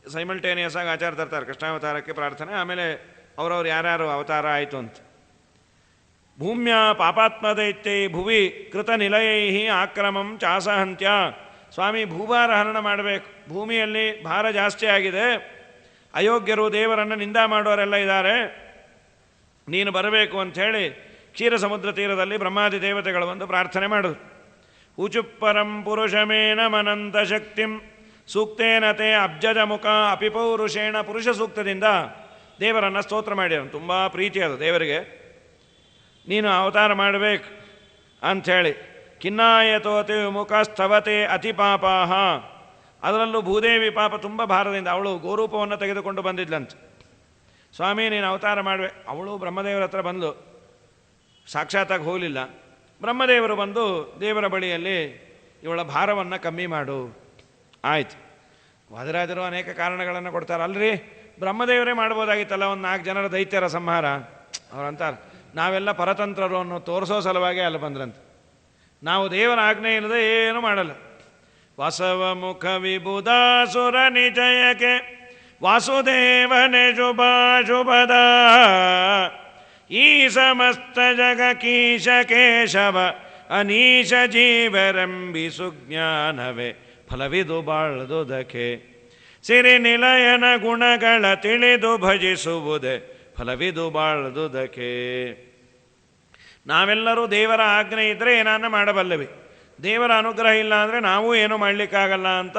ಸೈಮಲ್ಟೇನಿಯಸ್ ಆಗಿ ಆಚಾರ ತರ್ತಾರೆ ಕೃಷ್ಣಾವತಾರಕ್ಕೆ ಪ್ರಾರ್ಥನೆ, ಆಮೇಲೆ ಅವರವ್ರು ಯಾರ್ಯಾರು ಅವತಾರ ಆಯಿತು ಅಂತ. ಭೂಮ್ಯ ಪಾಪಾತ್ಮದೈತ್ಯೈ ಭುವಿ ಕೃತ ನಿಲಯೈ ಆಕ್ರಮಂ ಚಾಸಹಂತ್ಯ. ಸ್ವಾಮಿ, ಭೂಭಾರ ಹರಣ ಮಾಡಬೇಕು, ಭೂಮಿಯಲ್ಲಿ ಭಾರ ಜಾಸ್ತಿ ಆಗಿದೆ, ಅಯೋಗ್ಯರು ದೇವರನ್ನು ನಿಂದ ಮಾಡೋರೆಲ್ಲ ಇದ್ದಾರೆ, ನೀನು ಬರಬೇಕು ಅಂಥೇಳಿ ಕ್ಷೀರ ಸಮುದ್ರ ತೀರದಲ್ಲಿ ಬ್ರಹ್ಮಾದಿ ದೇವತೆಗಳು ಬಂದು ಪ್ರಾರ್ಥನೆ ಮಾಡಿದ್ರು. ಊಚುಪ್ಪರಂ ಪುರುಷಮೇನ ಮನಂತ ಶಕ್ತಿಂ ಸೂಕ್ತೇನ ತೇ ಅಬ್ಜಜ ಮುಖ ಅಪಿಪೌರುಷೇಣ. ಪುರುಷ ಸೂಕ್ತದಿಂದ ದೇವರನ್ನು ಸ್ತೋತ್ರ ಮಾಡಿದನು. ತುಂಬ ಪ್ರೀತಿ ಅದು ದೇವರಿಗೆ. ನೀನು ಅವತಾರ ಮಾಡಬೇಕು ಅಂಥೇಳಿ. ಖಿನ್ನಾಯತೋತಿ ಮುಖ ಸ್ತವತೆ ಅತಿ ಪಾಪಾಹ. ಅದರಲ್ಲೂ ಭೂದೇವಿ ಪಾಪ ತುಂಬ ಭಾರದಿಂದ, ಅವಳು ಗೋರೂಪವನ್ನು ತೆಗೆದುಕೊಂಡು ಬಂದಿದ್ಲಂತೆ. ಸ್ವಾಮಿ ನೀನು ಅವತಾರ ಮಾಡುವೆ. ಅವಳು ಬ್ರಹ್ಮದೇವರ ಹತ್ರ ಬಂದು ಸಾಕ್ಷಾತ್ತಾಗಿ ಹೋಗಲಿಲ್ಲ. ಬ್ರಹ್ಮದೇವರು ಬಂದು ದೇವರ ಬಳಿಯಲ್ಲಿ ಇವಳ ಭಾರವನ್ನು ಕಮ್ಮಿ ಮಾಡು. ಆಯಿತು. ವಾದಿರಾಜರು ಅನೇಕ ಕಾರಣಗಳನ್ನು ಕೊಡ್ತಾರೆ. ಅಲ್ರಿ ಬ್ರಹ್ಮದೇವರೇ ಮಾಡ್ಬೋದಾಗಿತ್ತಲ್ಲ ಒಂದು 4 ಜನರ ದೈತ್ಯರ ಸಂಹಾರ. ಅವ್ರಂತಾರೆ ನಾವೆಲ್ಲ ಪರತಂತ್ರರು ಅನ್ನೋ ತೋರಿಸೋ ಸಲುವಾಗಿ ಅಲ್ಲಿ ಬಂದ್ರಂತೆ. ನಾವು ದೇವರ ಆಜ್ಞೆ ಇಲ್ಲದೆ ಏನು ಮಾಡಲ್ಲ. ವಾಸವ ಮುಖ ವಿಬುಧಾಸುರ ನಿಜಯಕ್ಕೆ ವಾಸುದೇವನೇ ಶುಭಾಶುಭದ ಈ ಸಮಸ್ತ ಜಗ ಕೀಶ ಕೇಶವ ಅನೀಶ ಜೀವರಂಬಿ ಸುಜ್ಞಾನವೇ ಫಲವಿದು ಬಾಳ್ದುದಕ್ಕೆ ಸಿರಿ ನಿಲಯನ ಗುಣಗಳ ತಿಳಿದು ಭಜಿಸುವುದೇ ಫಲವಿದು ಬಾಳ್ದುದಕ್ಕೆ. ನಾವೆಲ್ಲರೂ ದೇವರ ಆಜ್ಞೆ ಇದ್ದರೆ ಏನಾನ ಮಾಡಬಲ್ಲವಿ. ದೇವರ ಅನುಗ್ರಹ ಇಲ್ಲ ಅಂದರೆ ನಾವು ಏನೂ ಮಾಡಲಿಕ್ಕಾಗಲ್ಲ ಅಂತ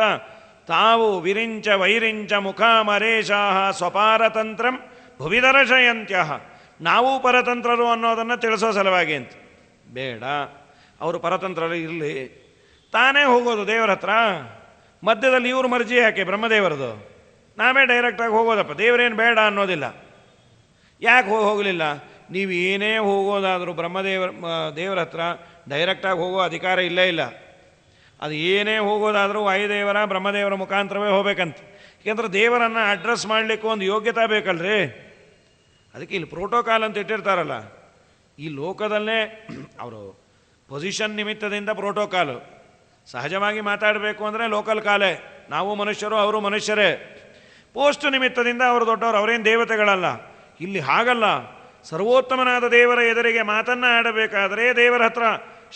ತಾವು ವಿರಿಂಚ ವೈರಿಂಚ ಮುಖಾಮರೇಶಾಹ ಸ್ವಪಾರತಂತ್ರಂ ಭುವಿದರ್ಶಯಂತ್ಯ. ನಾವು ಪರತಂತ್ರರು ಅನ್ನೋದನ್ನು ತಿಳಿಸೋ ಸಲುವಾಗಿ ಅಂತ. ಬೇಡ, ಅವರು ಪರತಂತ್ರರು ಇರಲಿ, ತಾನೇ ಹೋಗೋದು ದೇವರ ಹತ್ರ. ಮಧ್ಯದಲ್ಲಿ ಇವರು ಮರ್ಜಿ ಯಾಕೆ ಬ್ರಹ್ಮದೇವರದು? ನಾವೇ ಡೈರೆಕ್ಟಾಗಿ ಹೋಗೋದಪ್ಪ, ದೇವರೇನು ಬೇಡ ಅನ್ನೋದಿಲ್ಲ. ಯಾಕೆ ಹೋಗಲಿಲ್ಲ? ನೀವು ಏನೇ ಹೋಗೋದಾದರೂ ದೇವರ ಹತ್ರ ಡೈರೆಕ್ಟಾಗಿ ಹೋಗೋ ಅಧಿಕಾರ ಇಲ್ಲೇ ಇಲ್ಲ. ಅದು ಏನೇ ಹೋಗೋದಾದರೂ ವಾಯುದೇವರ ಬ್ರಹ್ಮದೇವರ ಮುಖಾಂತರವೇ ಹೋಗ್ಬೇಕಂತ. ಯಾಕೆಂದ್ರೆ ದೇವರನ್ನು ಅಡ್ರೆಸ್ ಮಾಡಲಿಕ್ಕೆ ಒಂದು ಯೋಗ್ಯತೆ ಬೇಕಲ್ರಿ. ಅದಕ್ಕೆ ಇಲ್ಲಿ ಪ್ರೋಟೋಕಾಲ್ ಅಂತ ಇಟ್ಟಿರ್ತಾರಲ್ಲ, ಈ ಲೋಕದಲ್ಲೇ ಅವರು ಪೊಸಿಷನ್ ನಿಮಿತ್ತದಿಂದ ಪ್ರೋಟೋಕಾಲು. ಸಹಜವಾಗಿ ಮಾತಾಡಬೇಕು ಅಂದರೆ ಲೋಕಲ್ ಕಾಲೇ, ನಾವು ಮನುಷ್ಯರು ಅವರು ಮನುಷ್ಯರೇ. ಪೋಸ್ಟ್ ನಿಮಿತ್ತದಿಂದ ಅವರು ದೊಡ್ಡವರು, ಅವರೇನು ದೇವತೆಗಳಲ್ಲ. ಇಲ್ಲಿ ಹಾಗಲ್ಲ. ಸರ್ವೋತ್ತಮನಾದ ದೇವರ ಎದುರಿಗೆ ಮಾತನ್ನು ಆಡಬೇಕಾದರೆ, ದೇವರ ಹತ್ರ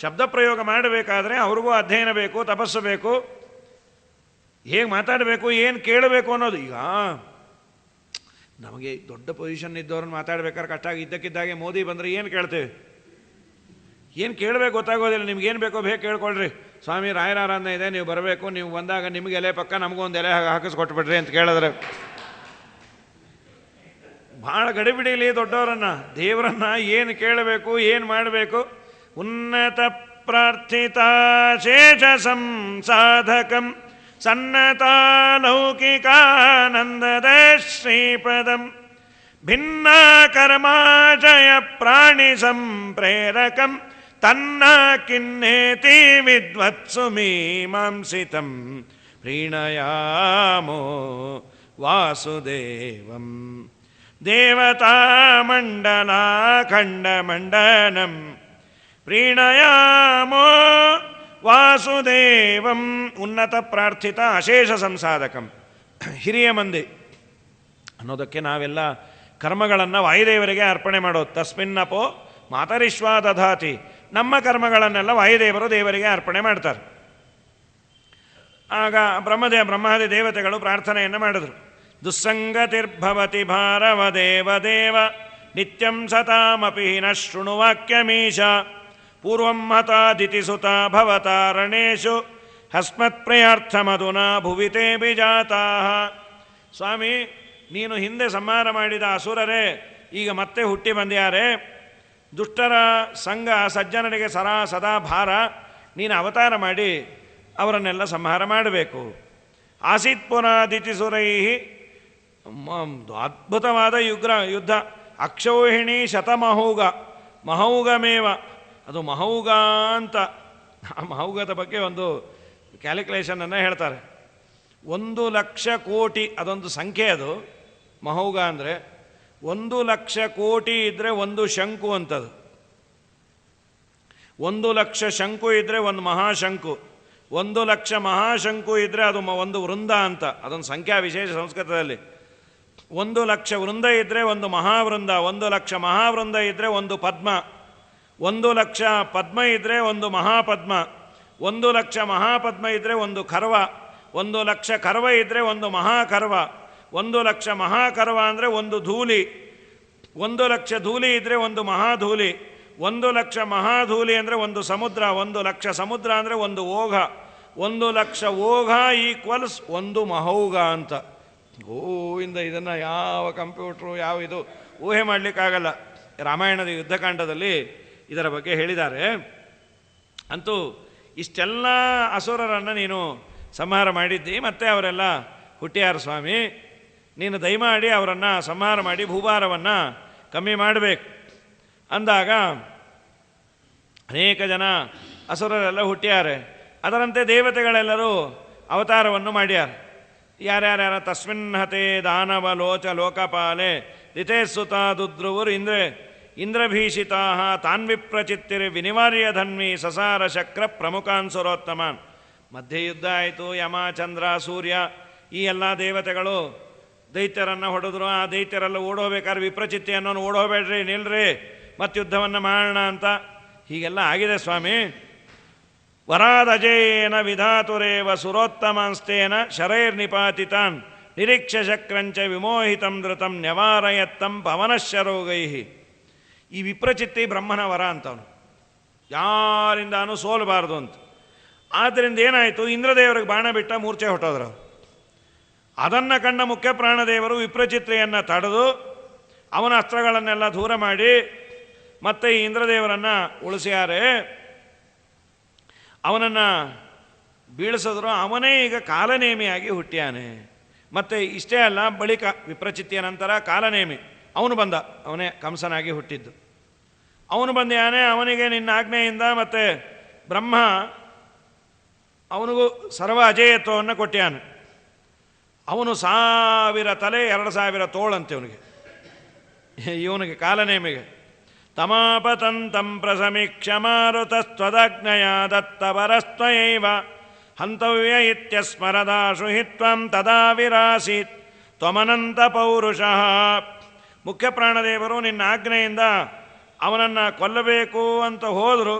ಶಬ್ದ ಪ್ರಯೋಗ ಮಾಡಬೇಕಾದ್ರೆ ಅವ್ರಿಗೂ ಅಧ್ಯಯನ ಬೇಕು, ತಪಸ್ಸು ಬೇಕು. ಹೇಗೆ ಮಾತಾಡಬೇಕು, ಏನು ಕೇಳಬೇಕು ಅನ್ನೋದು. ಈಗ ನಮಗೆ ದೊಡ್ಡ ಪೊಸಿಷನ್ ಇದ್ದವ್ರನ್ನ ಮಾತಾಡ್ಬೇಕಾದ್ರೆ ಕಷ್ಟ. ಇದ್ದಕ್ಕಿದ್ದಾಗೆ ಮೋದಿ ಬಂದರೆ ಏನು ಕೇಳ್ತೇವೆ? ಏನು ಕೇಳಬೇಕು ಗೊತ್ತಾಗೋದಿಲ್ಲ. ನಿಮ್ಗೇನು ಬೇಕೋ ಬೇಕು ಕೇಳ್ಕೊಳ್ರಿ. ಸ್ವಾಮಿ ರಾಯರ ಆರಾಧನೆ ಇದೆ, ನೀವು ಬರಬೇಕು, ನೀವು ಬಂದಾಗ ನಿಮಗೆ ಎಲೆ ಪಕ್ಕ ನಮಗೊಂದು ಎಲೆ ಹಾಕಿಸ್ಕೊಟ್ಬಿಡ್ರಿ ಅಂತ ಕೇಳಿದ್ರೆ ಭಾಳ ಗಡಿಬಿಡಿಲಿ ದೊಡ್ಡವರನ್ನು. ದೇವರನ್ನ ಏನು ಕೇಳಬೇಕು, ಏನು ಮಾಡಬೇಕು. ಉನ್ನತ ಪ್ರಾರ್ಥಿತ ಶೇಷ ಸಂಸಾಧಕಂ ಸನ್ನತಾ ಲೌಕಿಕಾನಂದದ ಶ್ರೀಪದಂ ಭಿನ್ನ ಕರ್ಮಾಶಯ ಪ್ರಾಣಿ ಸಂಪ್ರೇರಕಂ ತನ್ನ ಕಿನ್ನೇತಿ ವಿದ್ವತ್ಸು ಮೀಮಾಂಸಿತಂ ಪ್ರೀಣಯಾಮೋ ವಾಸುದೇವಂ ದೇವತಾ ಮಂಡಲಾಖಂಡಮಂಡನಂ ಪ್ರೀಣಯಾಮೋ ವಾಸುದೇವಂ. ಉನ್ನತ ಪ್ರಾರ್ಥಿತ ಅಶೇಷ ಸಂಸಾಧಕಂ, ಹಿರಿಯ ಮಂದಿ ಅನ್ನೋದಕ್ಕೆ ನಾವೆಲ್ಲ ಕರ್ಮಗಳನ್ನು ವಾಯುದೇವರಿಗೆ ಅರ್ಪಣೆ ಮಾಡೋದು. ತಸ್ಮಿನ್ನಪೋ ಮಾತರಿಶ್ವಾ ದಧಾತಿ. ನಮ್ಮ ಕರ್ಮಗಳನ್ನೆಲ್ಲ ವಾಯುದೇವರು ದೇವರಿಗೆ ಅರ್ಪಣೆ ಮಾಡ್ತಾರೆ. ಆಗ ಬ್ರಹ್ಮಾದಿ ದೇವತೆಗಳು ಪ್ರಾರ್ಥನೆಯನ್ನು ಮಾಡಿದರು. ದುಸ್ಸಂಗತಿರ್ಭವತಿ ಭಾರವ ದೇವದೇವ ನಿತ್ಯಂ ಸತಾಮಪಿ ನ ಶೃಣುವಾಕ್ಯಮೀಶ ಪೂರ್ವಂ ಹತಾದಿತಿಸುತ ಭವತಾರಣೇಶು ಹಸ್ಮತ್ಪ್ರಯಾರ್ಥಮಧುನಾ ಭುವಿತೆ ಬಿಜಾತಾಃ. ಸ್ವಾಮಿ, ನೀನು ಹಿಂದೆ ಸಂಹಾರ ಮಾಡಿದ ಅಸುರರೇ ಈಗ ಮತ್ತೆ ಹುಟ್ಟಿ ಬಂದ್ಯಾರೆ. ದುಷ್ಟರ ಸಂಘ ಸಜ್ಜನರಿಗೆ ಸದಾ ಭಾರ. ನೀನು ಅವತಾರ ಮಾಡಿ ಅವರನ್ನೆಲ್ಲ ಸಂಹಾರ ಮಾಡಬೇಕು. ಆಸೀತ್ ಪುರಾದಿತಿಸುರೈ, ಅದ್ಭುತವಾದ ಯುದ್ಧ. ಅಕ್ಷೌಹಿಣಿ ಶತಮಹೌಗ ಮಹೌಗಮೇವ. ಅದು ಮಹೌಗ ಅಂತ, ಆ ಮಹೌಗದ ಬಗ್ಗೆ ಒಂದು ಕ್ಯಾಲ್ಕುಲೇಷನನ್ನು ಹೇಳ್ತಾರೆ. 1,00,000 ಕೋಟಿ ಅದೊಂದು ಸಂಖ್ಯೆ. ಅದು ಮಹೌಗ ಅಂದರೆ 1,00,000 ಕೋಟಿ ಇದ್ದರೆ ಒಂದು ಶಂಕು ಅಂತದು. 1,00,000 ಶಂಕು ಇದ್ದರೆ ಒಂದು ಮಹಾಶಂಕು. 1,00,000 ಮಹಾಶಂಕು ಇದ್ದರೆ ಅದು ಒಂದು ವೃಂದ ಅಂತ. ಅದೊಂದು ಸಂಖ್ಯಾ ವಿಶೇಷ ಸಂಸ್ಕೃತದಲ್ಲಿ. 1,00,000 ವೃಂದ ಇದ್ದರೆ ಒಂದು ಮಹಾವೃಂದ. 1,00,000 ಮಹಾವೃಂದ ಇದ್ದರೆ ಒಂದು ಪದ್ಮ. 1,00,000 ಪದ್ಮ ಇದ್ದರೆ ಒಂದು ಮಹಾಪದ್ಮ. 1,00,000 ಮಹಾಪದ್ಮ ಇದ್ದರೆ ಒಂದು ಕರ್ವ. 1,00,000 ಕರ್ವ ಇದ್ದರೆ ಒಂದು ಮಹಾಕರ್ವ. 1,00,000 ಮಹಾಕರ್ವ ಅಂದರೆ ಒಂದು ಧೂಳಿ. 1,00,000 ಧೂಳಿ ಇದ್ದರೆ ಒಂದು ಮಹಾಧೂಳಿ. 1,00,000 ಮಹಾಧೂಳಿ ಅಂದರೆ ಒಂದು ಸಮುದ್ರ. 1,00,000 ಸಮುದ್ರ ಅಂದರೆ ಒಂದು ಓಘ. 1,00,000 ಓಘ ಈಕ್ವಲ್ಸ್ ಒಂದು ಮಹೌಘ ಅಂತ. ಗೋವಿಂದ, ಇದನ್ನು ಯಾವ ಕಂಪ್ಯೂಟ್ರು ಯಾವ ಇದು ಊಹೆ ಮಾಡಲಿಕ್ಕಾಗಲ್ಲ. ರಾಮಾಯಣದ ಯುದ್ಧಕಾಂಡದಲ್ಲಿ ಇದರ ಬಗ್ಗೆ ಹೇಳಿದ್ದಾರೆ. ಅಂತೂ ಇಷ್ಟೆಲ್ಲ ಅಸುರರನ್ನು ನೀನು ಸಂಹಾರ ಮಾಡಿದ್ದಿ, ಮತ್ತೆ ಅವರೆಲ್ಲ ಹುಟ್ಟಿಯಾರ ಸ್ವಾಮಿ. ನೀನು ದಯಮಾಡಿ ಅವರನ್ನು ಸಂಹಾರ ಮಾಡಿ ಭೂಭಾರವನ್ನು ಕಮ್ಮಿ ಮಾಡಬೇಕು ಅಂದಾಗ ಅನೇಕ ಜನ ಅಸುರರೆಲ್ಲ ಹುಟ್ಟಿಯಾರೆ. ಅದರಂತೆ ದೇವತೆಗಳೆಲ್ಲರೂ ಅವತಾರವನ್ನು ಮಾಡ್ಯಾರ. ಯಾರ್ಯಾರ್ಯಾರ ತಸ್ಮಿನ್ ಹತೆ ದಾನವ ಲೋಚ ಲೋಕಪಾಲೆ ದಿತೇಸುತ ದುದ್ರುವುರ್ ಇಂದ್ರಭೀಷಿತಾ ತಾನ್ವಿಪ್ರಚಿತ್ತಿರಿ ವಿನಿವಾರ್ಯ ಧನ್ವಿ ಸಸಾರ ಶಕ್ರ ಪ್ರಮುಖಾನ್ ಸುರೋತ್ತಮಾನ್. ಮಧ್ಯೆ ಯುದ್ಧ ಆಯಿತು. ಯಮ, ಚಂದ್ರ, ಸೂರ್ಯ ಈ ಎಲ್ಲ ದೇವತೆಗಳು ದೈತ್ಯರನ್ನು ಹೊಡೆದ್ರು. ಆ ದೈತ್ಯರೆಲ್ಲ ಓಡೋಬೇಕಾದ್ರೆ ವಿಪ್ರಚಿತ್ತಿ ಅನ್ನೋನು ಓಡೋಬೇಡ್ರಿ, ನಿಲ್ರಿ, ಮತ್ತು ಯುದ್ಧವನ್ನು ಮಾಡೋಣ ಅಂತ ಹೀಗೆಲ್ಲ ಆಗಿದೆ ಸ್ವಾಮಿ. ವರಾದಜೇನ ವಿಧಾತುರೇವ ಸುರೋತ್ತಮಾಂಸ್ತೇನ ಶರೈರ್ನಿಪಾತಿತಾನ್ ನಿರೀಕ್ಷ ಶಕ್ರಂಚ ವಿಮೋಹಿತಂ ಧೃತಂ ನ್ಯವಾರಯತ್ತಂ ಪವನಶರೋಗೈ. ಈ ವಿಪ್ರಚಿತ್ತಿ ಬ್ರಹ್ಮನ ವರ ಅಂತವನು, ಯಾರಿಂದಾನು ಸೋಲಬಾರ್ದು ಅಂತ. ಆದ್ದರಿಂದ ಏನಾಯಿತು, ಇಂದ್ರದೇವರಿಗೆ ಬಾಣ ಬಿಟ್ಟ ಮೂರ್ಛೆ ಹೊಟ್ಟೋದ್ರು. ಅದನ್ನು ಕಂಡ ಮುಖ್ಯ ಪ್ರಾಣದೇವರು ವಿಪ್ರಚಿತ್ರೆಯನ್ನು ತಡೆದು ಅವನ ಅಸ್ತ್ರಗಳನ್ನೆಲ್ಲ ದೂರ ಮಾಡಿ ಮತ್ತೆ ಈ ಇಂದ್ರದೇವರನ್ನು ಉಳಿಸ್ಯಾರೆ. ಅವನನ್ನು ಬೀಳಿಸಿದ್ರು. ಅವನೇ ಈಗ ಕಾಲನೇಮಿಯಾಗಿ ಹುಟ್ಟ್ಯಾನೆ. ಮತ್ತು ಇಷ್ಟೇ ಅಲ್ಲ, ಬಳಿಕ ವಿಪ್ರಚಿತ್ತಿಯ ನಂತರ ಕಾಲನೇಮಿ ಅವನು ಬಂದ. ಅವನೇ ಕಂಸನಾಗಿ ಹುಟ್ಟಿದ್ದು. ಅವನು ಬಂದ್ಯಾನೆ. ಅವನಿಗೆ ನಿನ್ನ ಆಜ್ಞೆಯಿಂದ ಮತ್ತು ಬ್ರಹ್ಮ ಅವನಿಗೂ ಸರ್ವ ಅಜೇಯತ್ವವನ್ನು ಕೊಟ್ಟ್ಯಾನೆ. ಅವನು 1000 ತಲೆ 2000 ತೋಳಂತೆ ಇವನಿಗೆ ಕಾಲನೇಮಿಗೆ. ತಮಾಪತಂತಂ ಪ್ರಸಮೀಕ್ಷ ಮಾರುತಸ್ತ್ವದಗ್ನಯ ದತ್ತವರಸ್ತ್ವಯೈವ ಹಂತವ್ಯ ಇತ್ಯಸ್ಮರದಾಶು ಹಿತ್ವಂ ತದಾ ವಿರಾಸೀತ್ ತ್ವಮನಂತ ಪೌರುಷಃ. ಮುಖ್ಯ ಪ್ರಾಣದೇವರು ನಿನ್ನ ಆಜ್ಞೆಯಿಂದ ಅವನನ್ನು ಕೊಲ್ಲಬೇಕು ಅಂತ ಹೋದರು.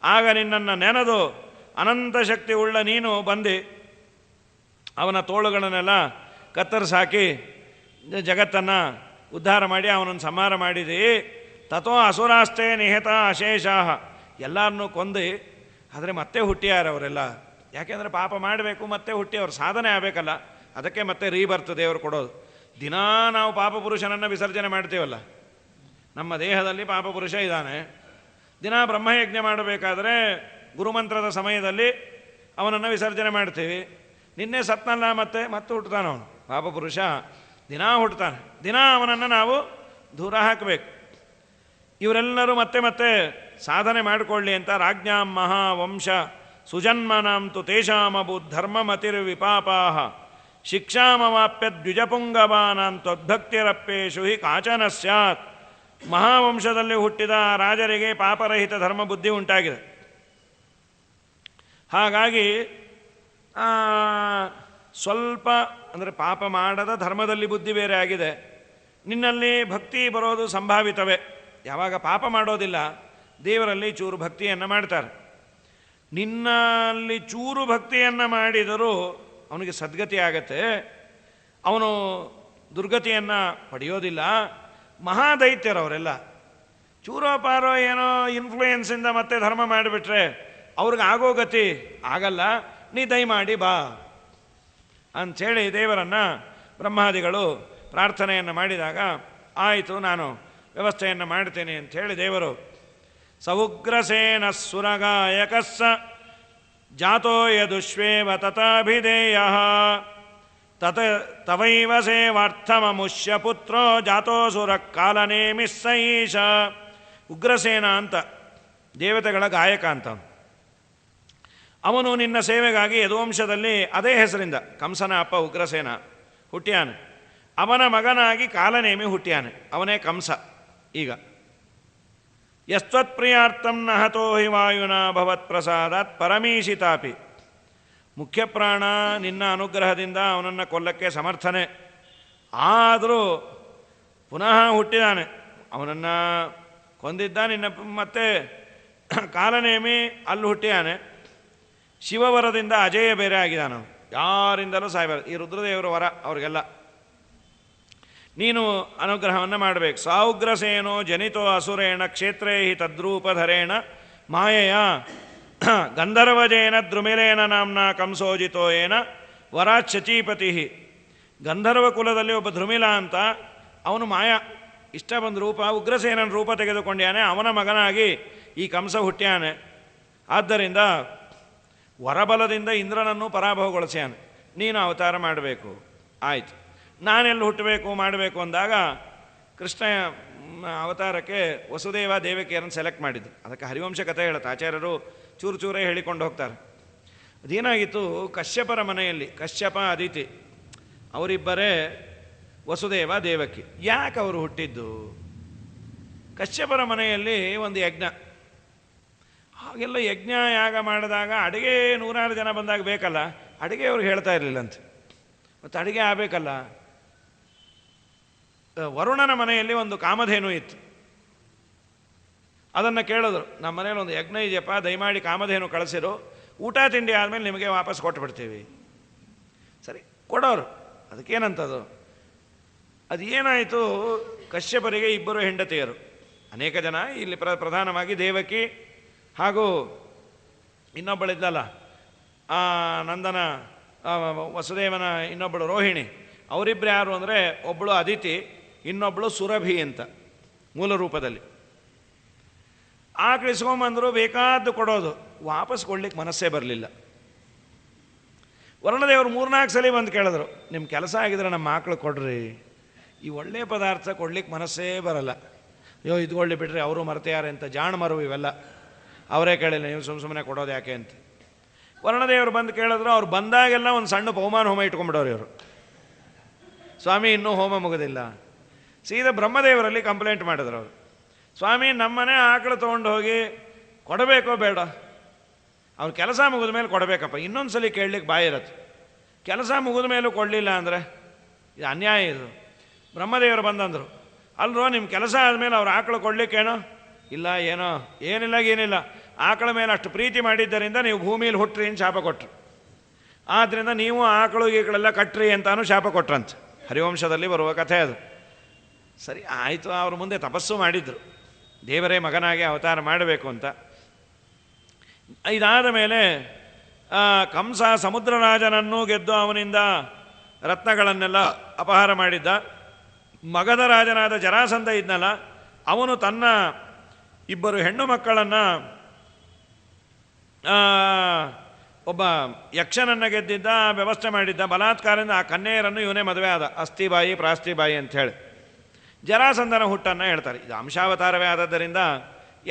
ಆಗ ನಿನ್ನನ್ನು ನೆನೆದು ಅನಂತ ಶಕ್ತಿ ಉಳ್ಳ ನೀನು ಬಂದು ಅವನ ತೋಳುಗಳನ್ನೆಲ್ಲ ಕತ್ತರಿಸಾಕಿ ಜಗತ್ತನ್ನು ಉದ್ಧಾರ ಮಾಡಿ ಅವನನ್ನು ಸಂಹಾರ ಮಾಡಿದಿ. ತಥೋ ಅಸುರಾಷ್ಟೇ ನಿಹತ ಅಶೇಷಾಹ. ಎಲ್ಲರನ್ನೂ ಕೊಂದು ಆದರೆ ಮತ್ತೆ ಹುಟ್ಟಿಯಾರ ಅವರೆಲ್ಲ. ಯಾಕೆಂದರೆ ಪಾಪ ಮಾಡಬೇಕು, ಮತ್ತೆ ಹುಟ್ಟಿ ಅವ್ರ ಸಾಧನೆ ಆಗಬೇಕಲ್ಲ, ಅದಕ್ಕೆ ಮತ್ತೆ ರೀಬರ್ತ್ ದೇವರು ಕೊಡೋದು. ದಿನಾ ನಾವು ಪಾಪಪುರುಷನನ್ನು ವಿಸರ್ಜನೆ ಮಾಡ್ತೀವಲ್ಲ, ನಮ್ಮ ದೇಹದಲ್ಲಿ ಪಾಪಪುರುಷ ಇದ್ದಾನೆ. ದಿನ ಬ್ರಹ್ಮಯಜ್ಞ ಮಾಡಬೇಕಾದ್ರೆ ಗುರುಮಂತ್ರದ ಸಮಯದಲ್ಲಿ ಅವನನ್ನು ವಿಸರ್ಜನೆ ಮಾಡ್ತೀವಿ. ನಿನ್ನೆ ಸತ್ನಲ್ಲ, ಮತ್ತೆ ಹುಟ್ಟುತ್ತಾನೆ ಅವನು. ಪಾಪಪುರುಷ ದಿನಾ ಹುಟ್ಟುತ್ತಾನೆ. ದಿನ ಅವನನ್ನು ನಾವು ದೂರ ಹಾಕಬೇಕು. ಇವರೆಲ್ಲರೂ ಮತ್ತೆ ಸಾಧನೆ ಮಾಡಿಕೊಳ್ಳಿ ಅಂತ ರಾಜ್ಞಾಂ ಮಹಾವಂಶ ಸುಜನ್ಮನಾಂತು ತೇಷಾಮಭೂತ್ ಧರ್ಮಮತಿರ್ವಿಪಾಪಾಹ ಶಿಕ್ಷಾಮವಾಪ್ಯ ದ್ವಿಜಪುಂಗವಾನಾಂ ತ್ವದ್ಭಕ್ತಿರಪ್ಪೇಷು ಹಿ ಕಾಚನ ಸ್ಯಾತ್. ಮಹಾವಂಶದಲ್ಲಿ ಹುಟ್ಟಿದ ರಾಜರಿಗೆ ಪಾಪರಹಿತ ಧರ್ಮ ಬುದ್ಧಿ ಉಂಟಾಗಿದೆ. ಹಾಗಾಗಿ ಸ್ವಲ್ಪ ಅಂದರೆ ಪಾಪ ಮಾಡದ ಧರ್ಮದಲ್ಲಿ ಬುದ್ಧಿ ಬೇರೆ ಆಗಿದೆ. ನಿನ್ನಲ್ಲಿ ಭಕ್ತಿ ಬರೋದು ಸಂಭಾವಿತವೇ. ಯಾವಾಗ ಪಾಪ ಮಾಡೋದಿಲ್ಲ, ದೇವರಲ್ಲಿ ಚೂರು ಭಕ್ತಿಯನ್ನು ಮಾಡ್ತಾರೆ. ನಿನ್ನಲ್ಲಿ ಚೂರು ಭಕ್ತಿಯನ್ನು ಮಾಡಿದರೂ ಅವನಿಗೆ ಸದ್ಗತಿ ಆಗತ್ತೆ, ಅವನು ದುರ್ಗತಿಯನ್ನು ಪಡೆಯೋದಿಲ್ಲ. ಮಹಾದೈತ್ಯರವರೆಲ್ಲ ಚೂರೋ ಪಾರೋ ಏನೋ ಇನ್ಫ್ಲೂಯೆನ್ಸಿಂದ ಮತ್ತೆ ಧರ್ಮ ಮಾಡಿಬಿಟ್ರೆ ಅವ್ರಿಗೆ ಆಗೋ ಗತಿ ಆಗಲ್ಲ. ನೀ ದಯಮಾಡಿ ಬಾ ಅಂಥೇಳಿ ದೇವರನ್ನು ಬ್ರಹ್ಮಾದಿಗಳು ಪ್ರಾರ್ಥನೆಯನ್ನು ಮಾಡಿದಾಗ ಆಯಿತು, ನಾನು ವ್ಯವಸ್ಥೆಯನ್ನು ಮಾಡ್ತೇನೆ ಅಂಥೇಳಿ ದೇವರು ಸೌಗ್ರಸೇನ ಸುರಗಾಯಕಸ್ಸ ಜಾತೋ ಯದುಶ್ವೇವ ತಥಾಭಿಧೇಯ ತವೈವ ಸೇವಾರ್ಥಮಮುಷ್ಯ ಪುತ್ರೋ ಜಾತೋಸುರ ಕಾಲನೇಮಿಸ್ಸ ಈಶ. ಉಗ್ರಸೇನ ಅಂತ ದೇವತೆಗಳ ಗಾಯಕ ಅಂತ ಅವನು ನಿನ್ನ ಸೇವೆಗಾಗಿ ಯದುವಂಶದಲ್ಲಿ ಅದೇ ಹೆಸರಿಂದ ಕಂಸನ ಅಪ್ಪ ಉಗ್ರಸೇನ ಹುಟ್ಟ್ಯಾನೆ. ಅವನ ಮಗನಾಗಿ ಕಾಲನೇಮಿ ಹುಟ್ಟ್ಯಾನೆ, ಅವನೇ ಕಂಸ. ಈಗ ಯಸ್ತ್ವತ್ಪ್ರಿಯಾರ್ಥಂ ನಹತೋ ಹಿ ವಾಯುನಾ ಭವತ್ ಪ್ರಸಾದಾತ್ ಪರಮೀಶಿತಾಪಿ. ಮುಖ್ಯಪ್ರಾಣ ನಿನ್ನ ಅನುಗ್ರಹದಿಂದ ಅವನನ್ನು ಕೊಲ್ಲಕ್ಕೆ ಸಮರ್ಥನೆ. ಆದರೂ ಪುನಃ ಹುಟ್ಟಿದಾನೆ. ಅವನನ್ನು ಕೊಂದಿದ್ದ ನಿನ್ನ ಮತ್ತೆ ಕಾಲನೇಮಿ ಅಲ್ಲಿ ಹುಟ್ಟಿಯಾನೆ. ಶಿವವರದಿಂದ ಅಜೇಯ ಬೇರೆ ಆಗಿದ್ದಾನೆ. ಯಾರಿಂದಲೂ ಸಾಯಬಾರದು. ಈ ರುದ್ರದೇವರ ವರ ಅವ್ರಿಗೆಲ್ಲ ನೀನು ಅನುಗ್ರಹವನ್ನು ಮಾಡಬೇಕು. ಸೌಗ್ರಸೇನೋ ಜನಿತೋ ಅಸುರೇಣ ಕ್ಷೇತ್ರೇ ಹಿ ತದ್ರೂಪಧರೇಣ ಮಾಯೆಯ ಗಂಧರ್ವಜೇನ ದ್ರುಮಿಲೇನ ನಾಮ್ನ ಕಂಸೋಜಿತೋ ಏನ ವರಾತ್ ಶಚೀಪತಿ. ಗಂಧರ್ವ ಕುಲದಲ್ಲಿ ಒಬ್ಬ ಧ್ರುಮಿಲ ಅಂತ ಅವನು ಮಾಯಾ ಇಷ್ಟ ಬಂದ ರೂಪ ಉಗ್ರಸೇನನ ರೂಪ ತೆಗೆದುಕೊಂಡ್ಯಾನೆ. ಅವನ ಮಗನಾಗಿ ಈ ಕಂಸ ಹುಟ್ಟ್ಯಾನೆ. ಆದ್ದರಿಂದ ವರಬಲದಿಂದ ಇಂದ್ರನನ್ನು ಪರಾಭವಗೊಳಿಸ್ಯಾನೆ. ನೀನು ಅವತಾರ ಮಾಡಬೇಕು. ಆಯಿತು, ನಾನೆಲ್ಲಿ ಹುಟ್ಟಬೇಕು ಮಾಡಬೇಕು ಅಂದಾಗ ಕೃಷ್ಣ ಅವತಾರಕ್ಕೆ ವಸುದೇವ ದೇವಕಿಯರನ್ನು ಸೆಲೆಕ್ಟ್ ಮಾಡಿದ್ದು. ಅದಕ್ಕೆ ಹರಿವಂಶ ಕಥೆ ಹೇಳುತ್ತೆ, ಆಚಾರ್ಯರು ಚೂರು ಚೂರೇ ಹೇಳಿಕೊಂಡು ಹೋಗ್ತಾರೆ. ಅದೇನಾಗಿತ್ತು, ಕಶ್ಯಪರ ಮನೆಯಲ್ಲಿ ಕಶ್ಯಪ ಅದಿತಿ ಅವರಿಬ್ಬರೇ ವಸುದೇವ ದೇವಕಿ. ಯಾಕೆ ಅವರು ಹುಟ್ಟಿದ್ದು? ಕಶ್ಯಪರ ಮನೆಯಲ್ಲಿ ಒಂದು ಯಜ್ಞ, ಹಾಗೆಲ್ಲ ಯಜ್ಞ ಯಾಗ ಮಾಡಿದಾಗ ಅಡುಗೆ 100 ಜನ ಬಂದಾಗ ಬೇಕಲ್ಲ, ಅಡುಗೆ ಅವ್ರಿಗೆ ಹೇಳ್ತಾ ಇರಲಿಲ್ಲಂತೆ. ಮತ್ತು ಅಡುಗೆ ಆಗಬೇಕಲ್ಲ. ವರುಣನ ಮನೆಯಲ್ಲಿ ಒಂದು ಕಾಮಧೇನು ಇತ್ತು. ಅದನ್ನು ಕೇಳಿದ್ರು, ನಮ್ಮ ಮನೇಲಿ ಒಂದು ಯಜ್ಞ ಇದೆಯಪ್ಪ, ದಯಮಾಡಿ ಕಾಮಧೇನು ಕಳಿಸಿರು, ಊಟ ತಿಂಡಿ ಆದಮೇಲೆ ನಿಮಗೆ ವಾಪಸ್ ಕೊಟ್ಟುಬಿಡ್ತೀವಿ. ಸರಿ ಕೊಡೋರು. ಅದಕ್ಕೇನಂತದು? ಅದು ಏನಾಯಿತು, ಕಶ್ಯಪರಿಗೆ 2 ಹೆಂಡತಿಯರು, ಅನೇಕ ಜನ, ಇಲ್ಲಿ ಪ್ರಧಾನವಾಗಿ ದೇವಕಿ ಹಾಗೂ ಇನ್ನೊಬ್ಬಳಿದ್ದಲ್ಲ ನಂದನ ವಸುದೇವನ ಇನ್ನೊಬ್ಬಳು ರೋಹಿಣಿ. ಅವರಿಬ್ಬರು ಯಾರು ಅಂದರೆ ಒಬ್ಬಳು ಅದಿತಿ, ಇನ್ನೊಬ್ಬಳು ಸುರಭಿ ಅಂತ ಮೂಲ ರೂಪದಲ್ಲಿ. ಇಸ್ಕೊಂಬಂದರು, ಬೇಕಾದ್ದು ಕೊಡೋದು, ವಾಪಸ್ ಕೊಡ್ಲಿಕ್ಕೆ ಮನಸ್ಸೇ ಬರಲಿಲ್ಲ. ವರುಣದೇವರು 3-4 ಸಲ ಬಂದು ಕೇಳಿದ್ರು, ನಿಮ್ಮ ಕೆಲಸ ಆಗಿದ್ರೆ ನಮ್ಮ ಮಕ್ಕಳು ಕೊಡ್ರಿ, ಈ ಒಳ್ಳೆಯ ಪದಾರ್ಥ ಕೊಡ್ಲಿಕ್ಕೆ ಮನಸ್ಸೇ ಬರಲ್ಲ. ಅಯ್ಯೋ ಇದ್ಕೊಳ್ಳಿ ಬಿಡ್ರಿ, ಅವರು ಮರ್ತ್ಯಾರೆ ಅಂತ ಜಾಣ ಮರು ಇವೆಲ್ಲ, ಅವರೇ ಕೇಳಿಲ್ಲ, ನೀವು ಸುಮ್ಮನೆ ಕೊಡೋದು ಯಾಕೆ ಅಂತ. ವರುಣದೇವರು ಬಂದು ಕೇಳಿದ್ರು. ಅವ್ರು ಬಂದಾಗೆಲ್ಲ ಒಂದು ಸಣ್ಣ ಪವಮಾನ ಹೋಮ ಇಟ್ಕೊಂಡ್ಬಿಡೋರು ಇವರು. ಸ್ವಾಮಿ ಇನ್ನೂ ಹೋಮ ಮುಗೋದಿಲ್ಲ. ಸೀದಾ ಬ್ರಹ್ಮದೇವರಲ್ಲಿ ಕಂಪ್ಲೇಂಟ್ ಮಾಡಿದ್ರು ಅವರು, ಸ್ವಾಮಿ ನಮ್ಮನೆ ಆಕಳು ತೊಗೊಂಡು ಹೋಗಿ ಕೊಡಬೇಕೋ ಬೇಡ? ಅವ್ರ ಕೆಲಸ ಮುಗಿದ ಮೇಲೆ ಕೊಡಬೇಕಪ್ಪ, ಇನ್ನೊಂದು ಸಲ ಕೇಳಲಿಕ್ಕೆ ಬಾಯಿರತ್ತೆ. ಕೆಲಸ ಮುಗಿದ ಮೇಲೂ ಕೊಡಲಿಲ್ಲ ಅಂದರೆ ಇದು ಅನ್ಯಾಯ. ಇದು ಬ್ರಹ್ಮದೇವರು ಬಂದಂದರು, ಅಲ್ರೋ ನಿಮ್ಮ ಕೆಲಸ ಆದಮೇಲೆ ಅವ್ರು ಆಕಳು ಕೊಡಲಿಕ್ಕೇನೋ? ಇಲ್ಲ ಏನೋ ಏನಿಲ್ಲ, ಆಕಳ ಮೇಲೆ ಅಷ್ಟು ಪ್ರೀತಿ ಮಾಡಿದ್ದರಿಂದ ನೀವು ಭೂಮಿಯಲ್ಲಿ ಹುಟ್ಟ್ರಿ ಅಂತ ಶಾಪ ಕೊಟ್ಟರು. ಆದ್ದರಿಂದ ನೀವು ಆಕಳು ಗೀಕಳೆಲ್ಲ ಕಟ್ಟ್ರಿ ಅಂತಾನು ಶಾಪ ಕೊಟ್ರಂತೆ. ಹರಿವಂಶದಲ್ಲಿ ಬರುವ ಕಥೆ ಅದು. ಸರಿ ಆಯಿತು, ಅವ್ರ ಮುಂದೆ ತಪಸ್ಸು ಮಾಡಿದರು, ದೇವರೇ ಮಗನಾಗಿ ಅವತಾರ ಮಾಡಬೇಕು ಅಂತ. ಇದಾದ ಮೇಲೆ ಕಂಸ ಸಮುದ್ರರಾಜನನ್ನು ಗೆದ್ದು ಅವನಿಂದ ರತ್ನಗಳನ್ನೆಲ್ಲ ಅಪಹಾರ ಮಾಡಿದ್ದ. ಮಗಧ ರಾಜನಾದ ಜರಾಸಂಧ ಇದ್ನಲ್ಲ, ಅವನು ತನ್ನ 2 ಹೆಣ್ಣು ಮಕ್ಕಳನ್ನು ಒಬ್ಬ ಯಕ್ಷನನ್ನು ಗೆದ್ದಿದ್ದ, ವ್ಯವಸ್ಥೆ ಮಾಡಿದ್ದ. ಬಲಾತ್ಕಾರದಿಂದ ಆ ಕನ್ಯೆಯರನ್ನು ಇವನೇ ಮದುವೆ ಆದ, ಅಸ್ಥಿಬಾಯಿ ಪ್ರಾಸ್ತಿಬಾಯಿ ಅಂಥೇಳಿ. ಜರಾಸಂಧನ ಹುಟ್ಟನ್ನು ಹೇಳ್ತಾರೆ. ಇದು ಅಂಶಾವತಾರವೇ ಆದದ್ದರಿಂದ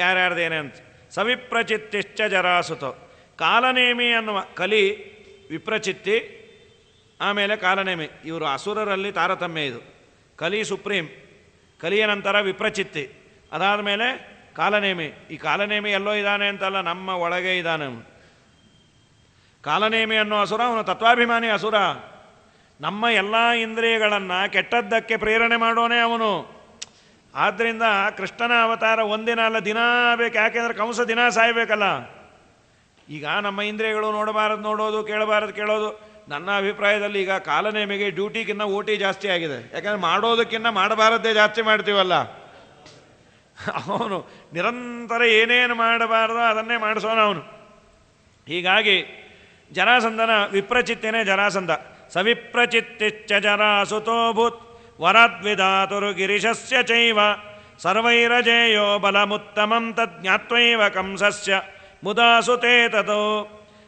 ಯಾರ್ಯಾರ್ದೇನೆ ಅಂತ. ಸವಿಪ್ರಚಿತ್ತಿಶ್ಚ ಜರಾಸುತೋ, ಕಾಲನೇಮಿ ಅನ್ನುವ ಕಲಿ, ವಿಪ್ರಚಿತ್ತಿ, ಆಮೇಲೆ ಕಾಲನೇಮಿ, ಇವರು ಅಸುರರಲ್ಲಿ ತಾರತಮ್ಯ. ಇದು ಕಲಿ ಸುಪ್ರೀಂ, ಕಲಿಯ ನಂತರ ವಿಪ್ರಚಿತ್ತಿ, ಅದಾದ ಮೇಲೆ ಕಾಲನೇಮಿ. ಈ ಕಾಲನೇಮಿ ಎಲ್ಲೋ ಇದ್ದಾನೆ ಅಂತಲ್ಲ, ನಮ್ಮ ಒಳಗೆ ಇದ್ದಾನೆ. ಕಾಲನೇಮಿ ಅನ್ನೋ ಅಸುರ ಅವನು ತತ್ವಾಭಿಮಾನಿ ಅಸುರ. ನಮ್ಮ ಎಲ್ಲ ಇಂದ್ರಿಯಗಳನ್ನು ಕೆಟ್ಟದ್ದಕ್ಕೆ ಪ್ರೇರಣೆ ಮಾಡೋನೇ ಅವನು. ಆದ್ದರಿಂದ ಕೃಷ್ಣನ ಅವತಾರ ಒಂದಿನ ಅಲ್ಲ, ದಿನ ಬೇಕು. ಯಾಕೆಂದರೆ ಕಂಸ ದಿನ ಸಾಯಬೇಕಲ್ಲ. ಈಗ ನಮ್ಮ ಇಂದ್ರಿಯಗಳು ನೋಡಬಾರದು ನೋಡೋದು, ಕೇಳಬಾರದು ಕೇಳೋದು. ನನ್ನ ಅಭಿಪ್ರಾಯದಲ್ಲಿ ಈಗ ಕಾಲನೇಮಿಗೆ ಡ್ಯೂಟಿಗಿನ್ನ ಓಟಿ ಜಾಸ್ತಿ ಆಗಿದೆ. ಯಾಕಂದರೆ ಮಾಡೋದಕ್ಕಿಂತ ಮಾಡಬಾರದ್ದೇ ಜಾಸ್ತಿ ಮಾಡ್ತೀವಲ್ಲ. ಅವನು ನಿರಂತರ ಏನೇನು ಮಾಡಬಾರ್ದೋ ಅದನ್ನೇ ಮಾಡಿಸೋಣ ಅವನು. ಹೀಗಾಗಿ ಜರಾಸಂಧನ ವಿಪ್ರಚಿತ್ತೇನೆ ಜರಾಸಂಧ. ಸವಿಪ್ರಚಿತ್ತಿಶ್ಚ ಜರಾಸುತೋಭೂತ್ ವರದ್ವಿಧಾತುರು ಗಿರಿಶಸ್ಯ ಚೈವ ಸರ್ವೈರಜೇಯೋ ಬಲಮುತ್ತಮಂ ತಜ್ಞಾತ್ವೈವ ಕಂಸಸ್ಯ ಮುದಾಸುತೇ ತತೋ.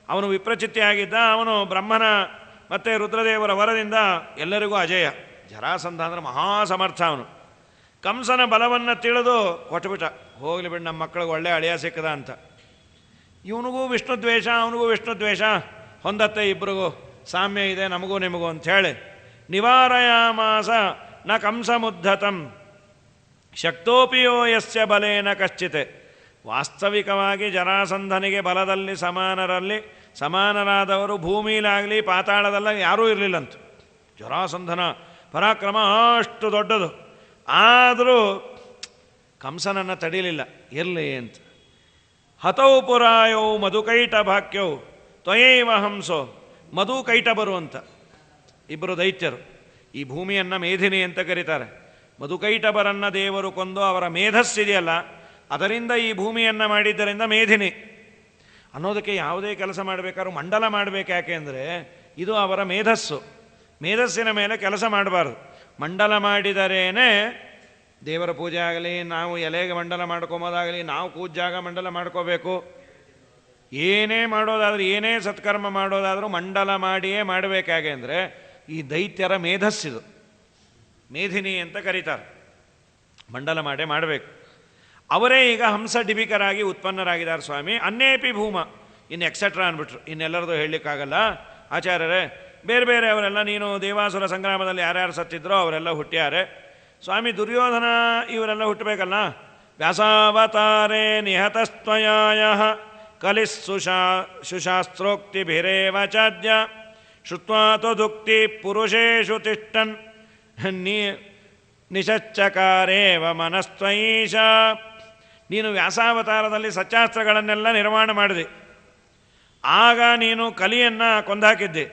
ಅವನು ವಿಪ್ರಚಿತ್ತಿಯಾಗಿದ್ದ. ಅವನು ಬ್ರಹ್ಮನ ಮತ್ತು ರುದ್ರದೇವರ ವರದಿಂದ ಎಲ್ಲರಿಗೂ ಅಜೇಯ. ಜರಾಸಂಧ ಅಂದರೆ ಮಹಾಸಮರ್ಥ ಅವನು. ಕಂಸನ ಬಲವನ್ನು ತಿಳಿದು ಕೊಟ್ಟುಬಿಟ್ಟ, ಹೋಗಲಿ ಬಿಟ್ಟು ನಮ್ಮ ಮಕ್ಕಳಿಗೆ ಒಳ್ಳೆ ಅಳಿಯ ಸಿಕ್ಕದ ಅಂತ. ಇವನಿಗೂ ವಿಷ್ಣು ದ್ವೇಷ, ಅವನಿಗೂ ವಿಷ್ಣು ದ್ವೇಷ ಹೊಂದತ್ತೆ, ಇಬ್ಬರಿಗೂ ಸಾಮ್ಯ ಇದೆ ನಮಗೂ ನಿಮಗೂ ಅಂಥೇಳಿ. ನಿವಾರಯಾಮಾಸ ನ ಕಂಸಮುದ್ಧತಂ ಶಕ್ತೋಪಿಯೋ ಯಸ್ಯ ಬಲೇನ ಕಶ್ಚಿತೆ. ವಾಸ್ತವಿಕವಾಗಿ ಜರಾಸಂಧನಿಗೆ ಬಲದಲ್ಲಿ ಸಮಾನರಾದವರು ಭೂಮಿಲಾಗಲಿ ಪಾತಾಳದಲ್ಲ ಯಾರೂ ಇರಲಿಲ್ಲಂತ. ಜರಾಸಂಧನ ಪರಾಕ್ರಮ ಅಷ್ಟು ದೊಡ್ಡದು. ಆದರೂ ಕಂಸನನ್ನು ತಡೀಲಿಲ್ಲ, ಇರಲಿ ಅಂತ. ಹತೌ ಪುರಾಯೌ ಮಧುಕೈಟ ಭಾಕ್ಯೌ ತ್ವಯೈವ ಹಂಸೋ. ಮಧುಕೈಟ ಬರುವಂತ ಇಬ್ಬರು ದೈತ್ಯರು. ಈ ಭೂಮಿಯನ್ನು ಮೇಧಿನಿ ಅಂತ ಕರೀತಾರೆ. ಮಧುಕೈಟಬರನ್ನು ದೇವರು ಕೊಂದು ಅವರ ಮೇಧಸ್ಸಿದೆಯಲ್ಲ, ಅದರಿಂದ ಈ ಭೂಮಿಯನ್ನು ಮಾಡಿದ್ದರಿಂದ ಮೇಧಿನಿ ಅನ್ನೋದಕ್ಕೆ. ಯಾವುದೇ ಕೆಲಸ ಮಾಡಬೇಕಾದ್ರೂ ಮಂಡಲ ಮಾಡಬೇಕು. ಯಾಕೆ ಅಂದರೆ ಇದು ಅವರ ಮೇಧಸ್ಸು. ಮೇಧಸ್ಸಿನ ಮೇಲೆ ಕೆಲಸ ಮಾಡಬಾರ್ದು. ಮಂಡಲ ಮಾಡಿದರೇನೆ ದೇವರ ಪೂಜೆ ಆಗಲಿ, ನಾವು ಎಲೆಗೆ ಮಂಡಲ ಮಾಡ್ಕೊಂಬೋದಾಗಲಿ, ನಾವು ಕೂಜಾಗ ಮಂಡಲ ಮಾಡ್ಕೋಬೇಕು. ಏನೇ ಮಾಡೋದಾದ್ರೂ, ಏನೇ ಸತ್ಕರ್ಮ ಮಾಡೋದಾದರೂ ಮಂಡಲ ಮಾಡಿಯೇ ಮಾಡಬೇಕಾಗೆ. ಅಂದರೆ ಈ ದೈತ್ಯರ ಮೇಧಸ್ಸಿದು. ಮೇಧಿನಿ ಅಂತ ಕರೀತಾರೆ, ಮಂಡಲ ಮಾಡಬೇಕು. ಅವರೇ ಈಗ ಹಂಸ ಡಿಬಿಕರಾಗಿ ಉತ್ಪನ್ನರಾಗಿದ್ದಾರೆ ಸ್ವಾಮಿ. ಅನ್ನೇಪಿ ಭೂಮ, ಇನ್ನು ಎಕ್ಸೆಟ್ರಾ ಅಂದ್ಬಿಟ್ರು, ಇನ್ನೆಲ್ಲರದು ಹೇಳಲಿಕ್ಕಾಗಲ್ಲ ಆಚಾರ್ಯರೇ. ಬೇರೆ ಬೇರೆ ಅವರೆಲ್ಲ, ನೀನು ದೇವಾಸುರ ಸಂಗ್ರಾಮದಲ್ಲಿ ಯಾರ್ಯಾರು ಸತ್ತಿದ್ರೋ ಅವರೆಲ್ಲ ಹುಟ್ಟ್ಯಾರೆ ಸ್ವಾಮಿ. ದುರ್ಯೋಧನ ಇವರೆಲ್ಲ ಹುಟ್ಟಬೇಕಲ್ಲ. ವ್ಯಾಸಾವತಾರೇ ನಿಹತಸ್ತ್ವಯಾಯ ಶುಶಾಸ್ತ್ರೋಕ್ತಿಭಿರೇವ ಚಾದ್ಯ ಶ್ರುತ್ವಾ ತ್ವದುಕ್ತಿ ಪುರುಷೇಷು ತಿಷ್ಟನ್ ನಿಶಚ್ಚಕಾರೇವ ಮನಸ್ತ್ವೈಷ. ನೀನು ವ್ಯಾಸಾವತಾರದಲ್ಲಿ ಸಚ್ಚಾಸ್ತ್ರಗಳನ್ನೆಲ್ಲ ನಿರ್ಮಾಣ ಮಾಡಿದೆ. ಆಗ ನೀನು ಕಲಿಯನ್ನು ಕೊಂದಾಕಿದ್ದೆ.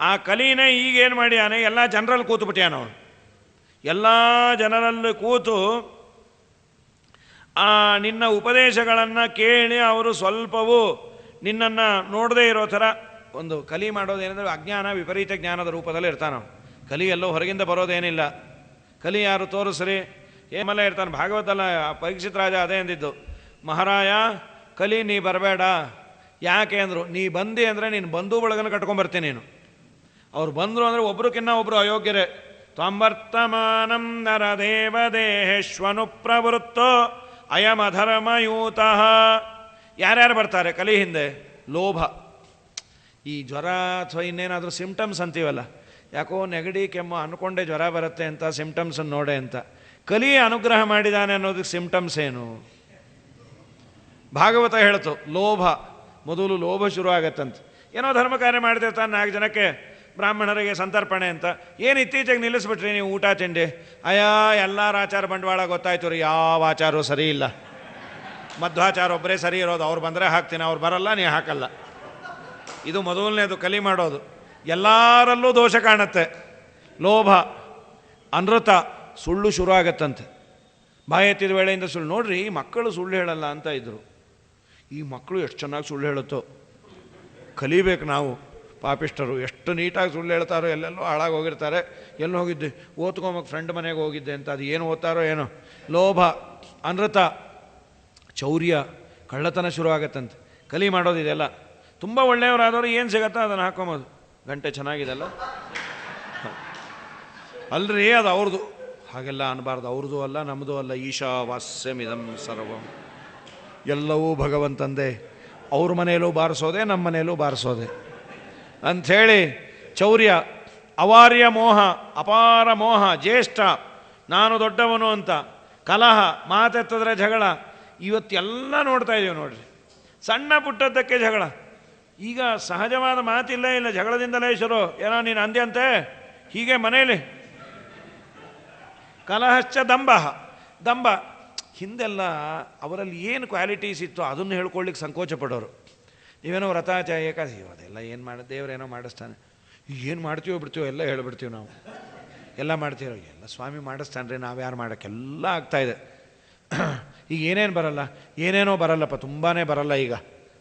ಆ ಕಲಿನೇ ಈಗೇನು ಮಾಡಿಯಾನೆ, ಎಲ್ಲ ಜನರಲ್ಲಿ ಕೂತುಬಿಟ್ಯಾನವನು. ಎಲ್ಲ ಜನರಲ್ಲಿ ಕೂತು ಆ ನಿನ್ನ ಉಪದೇಶಗಳನ್ನು ಕೇಳಿ ಅವರು ಸ್ವಲ್ಪವೂ ನಿನ್ನನ್ನು ನೋಡದೇ ಇರೋ ಥರ ಒಂದು ಕಲಿ ಮಾಡೋದೇನೆಂದರೆ ಅಜ್ಞಾನ ವಿಪರೀತ ಜ್ಞಾನದ ರೂಪದಲ್ಲಿ ಇರ್ತಾನೆ. ಕಲಿ ಎಲ್ಲೋ ಹೊರಗಿಂದ ಬರೋದೇನಿಲ್ಲ. ಕಲಿ ಯಾರು ತೋರಿಸ್ರಿ, ಏಮಲ್ಲ ಇರ್ತಾನೆ. ಭಾಗವತಲ್ಲ ಪರೀಕ್ಷಿತ ರಾಜ ಅದೇ ಅಂದಿದ್ದು, ಮಹಾರಾಯ ಕಲಿ ನೀ ಬರಬೇಡ. ಯಾಕೆ ಅಂದರು, ನೀ ಬಂದಿ ಅಂದರೆ ನೀನು ಬಂಧು ಬಳಗನ ಕಟ್ಕೊಂಬರ್ತೀನಿ. ನೀನು ಅವ್ರು ಬಂದರು ಅಂದರೆ ಒಬ್ರಕ್ಕಿನ್ನ ಒಬ್ಬರು ಅಯೋಗ್ಯರೇ. ತ್ವಂವರ್ತಮಾನಂ ನರದೇವದೇಹೇಶ್ವನು ಪ್ರವೃತ್ತೋ ಅಯಮಧರ್ಮಯೂತಃ. ಯಾರ್ಯಾರು ಬರ್ತಾರೆ ಕಲಿ ಹಿಂದೆ? ಲೋಭ, ಈ ಜ್ವರ ಅಥವಾ ಇನ್ನೇನಾದರೂ ಸಿಂಪ್ಟಮ್ಸ್ ಅಂತೀವಲ್ಲ, ಯಾಕೋ ನೆಗಡಿ ಕೆಮ್ಮು ಅಂದ್ಕೊಂಡೆ ಜ್ವರ ಬರುತ್ತೆ ಅಂತ ಸಿಂಪ್ಟಮ್ಸನ್ನು ನೋಡೆ ಅಂತ. ಕಲಿ ಅನುಗ್ರಹ ಮಾಡಿದ್ದಾನೆ ಅನ್ನೋದಕ್ಕೆ ಸಿಂಪ್ಟಮ್ಸ್ ಏನು? ಭಾಗವತ ಹೇಳ್ತು ಲೋಭ, ಮೊದಲು ಲೋಭ ಶುರು ಆಗತ್ತಂತೆ. ಏನೋ ಧರ್ಮ ಕಾರ್ಯ ಮಾಡ್ತಿರ್ತಾನೆ, 4 ಜನಕ್ಕೆ ಬ್ರಾಹ್ಮಣರಿಗೆ ಸಂತರ್ಪಣೆ ಅಂತ. ಏನು ಇತ್ತೀಚೆಗೆ ನಿಲ್ಲಿಸ್ಬಿಟ್ರಿ ನೀವು ಊಟ ತಿಂಡಿ? ಎಲ್ಲರ ಆಚಾರ ಬಂಡವಾಳ ಗೊತ್ತಾಯ್ತು ರೀ, ಯಾವ ಆಚಾರವೂ ಸರಿ ಇಲ್ಲ. ಮಧ್ವಾಚಾರ ಒಬ್ಬರೇ ಸರಿ ಇರೋದು, ಅವ್ರು ಬಂದರೆ ಹಾಕ್ತೀನಿ, ಅವ್ರು ಬರಲ್ಲ ನೀ ಹಾಕಲ್ಲ. ಇದು ಮೊದಲನೇದು ಕಲಿ ಮಾಡೋದು. ಎಲ್ಲರಲ್ಲೂ ದೋಷ ಕಾಣುತ್ತೆ. ಲೋಭ, ಅನೃತ, ಸುಳ್ಳು ಶುರು ಆಗತ್ತಂತೆ. ಬಾಯಿ ಎತ್ತಿದ ವೇಳೆಯಿಂದ ಸುಳ್ಳು. ನೋಡ್ರಿ, ಮಕ್ಕಳು ಸುಳ್ಳು ಹೇಳಲ್ಲ ಅಂತ ಇದ್ದರು. ಈ ಮಕ್ಕಳು ಎಷ್ಟು ಚೆನ್ನಾಗಿ ಸುಳ್ಳು ಹೇಳುತ್ತೋ, ಕಲಿಬೇಕು ನಾವು. ಪಾಪಿಷ್ಟರು ಎಷ್ಟು ನೀಟಾಗಿ ಸುಳ್ಳು ಹೇಳ್ತಾರೋ, ಎಲ್ಲೆಲ್ಲೋ ಹಾಳಾಗಿ ಹೋಗಿರ್ತಾರೆ. ಎಲ್ಲಿ ಹೋಗಿದ್ದೆ? ಓದ್ಕೊಂಬಕ್ಕೆ ಫ್ರೆಂಡ್ ಮನೆಗೆ ಹೋಗಿದ್ದೆ ಅಂತ. ಅದು ಏನು ಓದ್ತಾರೋ ಏನೋ. ಲೋಭ, ಅನೃತ, ಚೌರ್ಯ, ಕಳ್ಳತನ ಶುರು ಆಗತ್ತಂತೆ. ಕಲಿ ಮಾಡೋದು ಇದೆಲ್ಲ. ತುಂಬ ಒಳ್ಳೆಯವರಾದವರು ಏನು ಸಿಗತ್ತೋ ಅದನ್ನು ಹಾಕೊಂಬೋದು. ಗಂಟೆ ಚೆನ್ನಾಗಿದೆಲ್ಲ, ಅಲ್ರಿ ಅದು ಅವ್ರದ್ದು. ಹಾಗೆಲ್ಲ ಅನ್ನಬಾರ್ದು. ಅವ್ರದ್ದು ಅಲ್ಲ, ನಮ್ಮದು ಅಲ್ಲ. ಈಶಾವಾಸ್ಯಮಿದಂ ಸರ್ವಂ, ಎಲ್ಲವೂ ಭಗವಂತಂದೇ. ಅವ್ರ ಮನೆಯಲ್ಲೂ ಬಾರಿಸೋದೆ, ನಮ್ಮ ಮನೆಯಲ್ಲೂ ಬಾರಿಸೋದೆ ಅಂಥೇಳಿ. ಚೌರ್ಯ, ಅವಾರ್ಯ ಮೋಹ, ಅಪಾರ ಮೋಹ, ಜ್ಯೇಷ್ಠ, ನಾನು ದೊಡ್ಡವನು ಅಂತ. ಕಲಹ, ಮಾತೆತ್ತಿದ್ರೆ ಜಗಳ. ಇವತ್ತೆಲ್ಲ ನೋಡ್ತಾ ಇದ್ದೀವಿ ನೋಡ್ರಿ, ಸಣ್ಣ ಪುಟ್ಟದ್ದಕ್ಕೆ ಜಗಳ. ಈಗ ಸಹಜವಾದ ಮಾತಿಲ್ಲೇ ಇಲ್ಲ, ಜಗಳದಿಂದಲೇ ಶುರು. ಏನೋ ನೀನು ಅಂದ್ಯಂತೆ ಹೀಗೆ ಮನೇಲಿ. ಕಲಹಶ್ಚ ದಂಭ, ದಂಭ. ಹಿಂದೆಲ್ಲ ಅವರಲ್ಲಿ ಏನು ಕ್ವಾಲಿಟೀಸ್ ಇತ್ತು ಅದನ್ನು ಹೇಳ್ಕೊಳ್ಳಿಕ್ಕೆ ಸಂಕೋಚ ಪಡೋರು. ನೀವೇನೋ ವ್ರತಾಚ ಏಕಾದಶಿ ಅದೆಲ್ಲ ಏನು ಮಾಡಿ, ದೇವರೇನೋ ಮಾಡಿಸ್ತಾನೆ, ಏನು ಮಾಡ್ತೀವೋ ಬಿಡ್ತೀವೋ ಎಲ್ಲ ಹೇಳ್ಬಿಡ್ತೀವಿ ನಾವು. ಎಲ್ಲ ಮಾಡ್ತೀರೋ, ಎಲ್ಲ ಸ್ವಾಮಿ ಮಾಡಿಸ್ತಾನೆ ರೀ, ನಾವು ಯಾರು ಮಾಡೋಕ್ಕೆಲ್ಲ ಆಗ್ತಾಯಿದೆ. ಈಗ ಏನೇನು ಬರಲ್ಲ, ಏನೇನೋ ಬರಲ್ಲಪ್ಪ, ತುಂಬಾ ಬರಲ್ಲ. ಈಗ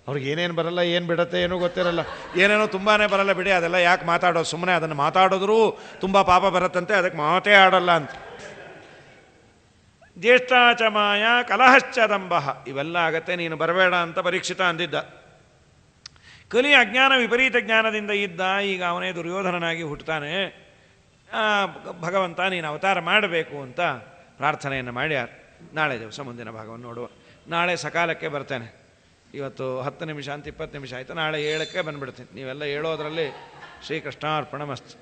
ಅವ್ರಿಗೆ ಏನೇನು ಬರಲ್ಲ, ಏನು ಬಿಡತ್ತೆ ಏನೂ ಗೊತ್ತಿರಲ್ಲ, ಏನೇನೋ ತುಂಬಾ ಬರಲ್ಲ. ಬಿಡಿ, ಅದೆಲ್ಲ ಯಾಕೆ ಮಾತಾಡೋದು, ಸುಮ್ಮನೆ ಅದನ್ನು ಮಾತಾಡಿದ್ರೂ ತುಂಬ ಪಾಪ ಬರುತ್ತಂತೆ, ಅದಕ್ಕೆ ಮಾತೇ ಆಡಲ್ಲ ಅಂತ. ಜ್ಯೇಷ್ಠಾಚಮಾಯ ಕಲಹಶ್ಚ ದಂಭ, ಇವೆಲ್ಲ ಆಗತ್ತೆ, ನೀನು ಬರಬೇಡ ಅಂತ ಪರೀಕ್ಷಿತ ಅಂದಿದ್ದ. ಕಲಿ ಅಜ್ಞಾನ ವಿಪರೀತ ಜ್ಞಾನದಿಂದ ಇದ್ದ. ಈಗ ಅವನೇ ದುರ್ಯೋಧನನಾಗಿ ಹುಟ್ಟುತ್ತಾನೆ. ಭಗವಂತ ನೀನು ಅವತಾರ ಮಾಡಬೇಕು ಅಂತ ಪ್ರಾರ್ಥನೆಯನ್ನು ಮಾಡ್ಯಾರ. ನಾಳೆ ದಿವಸ ಮುಂದಿನ ಭಾಗವನ್ನು ನೋಡುವ. ನಾಳೆ ಸಕಾಲಕ್ಕೆ ಬರ್ತೇನೆ. ಇವತ್ತು 10 ನಿಮಿಷ ಅಂತ 20 ನಿಮಿಷ ಆಯಿತು. ನಾಳೆ 7ಕ್ಕೆ ಬಂದುಬಿಡ್ತೀನಿ. ನೀವೆಲ್ಲ ಹೇಳೋದ್ರಲ್ಲಿ ಶ್ರೀಕೃಷ್ಣಾರ್ಪಣಮಸ್ತು.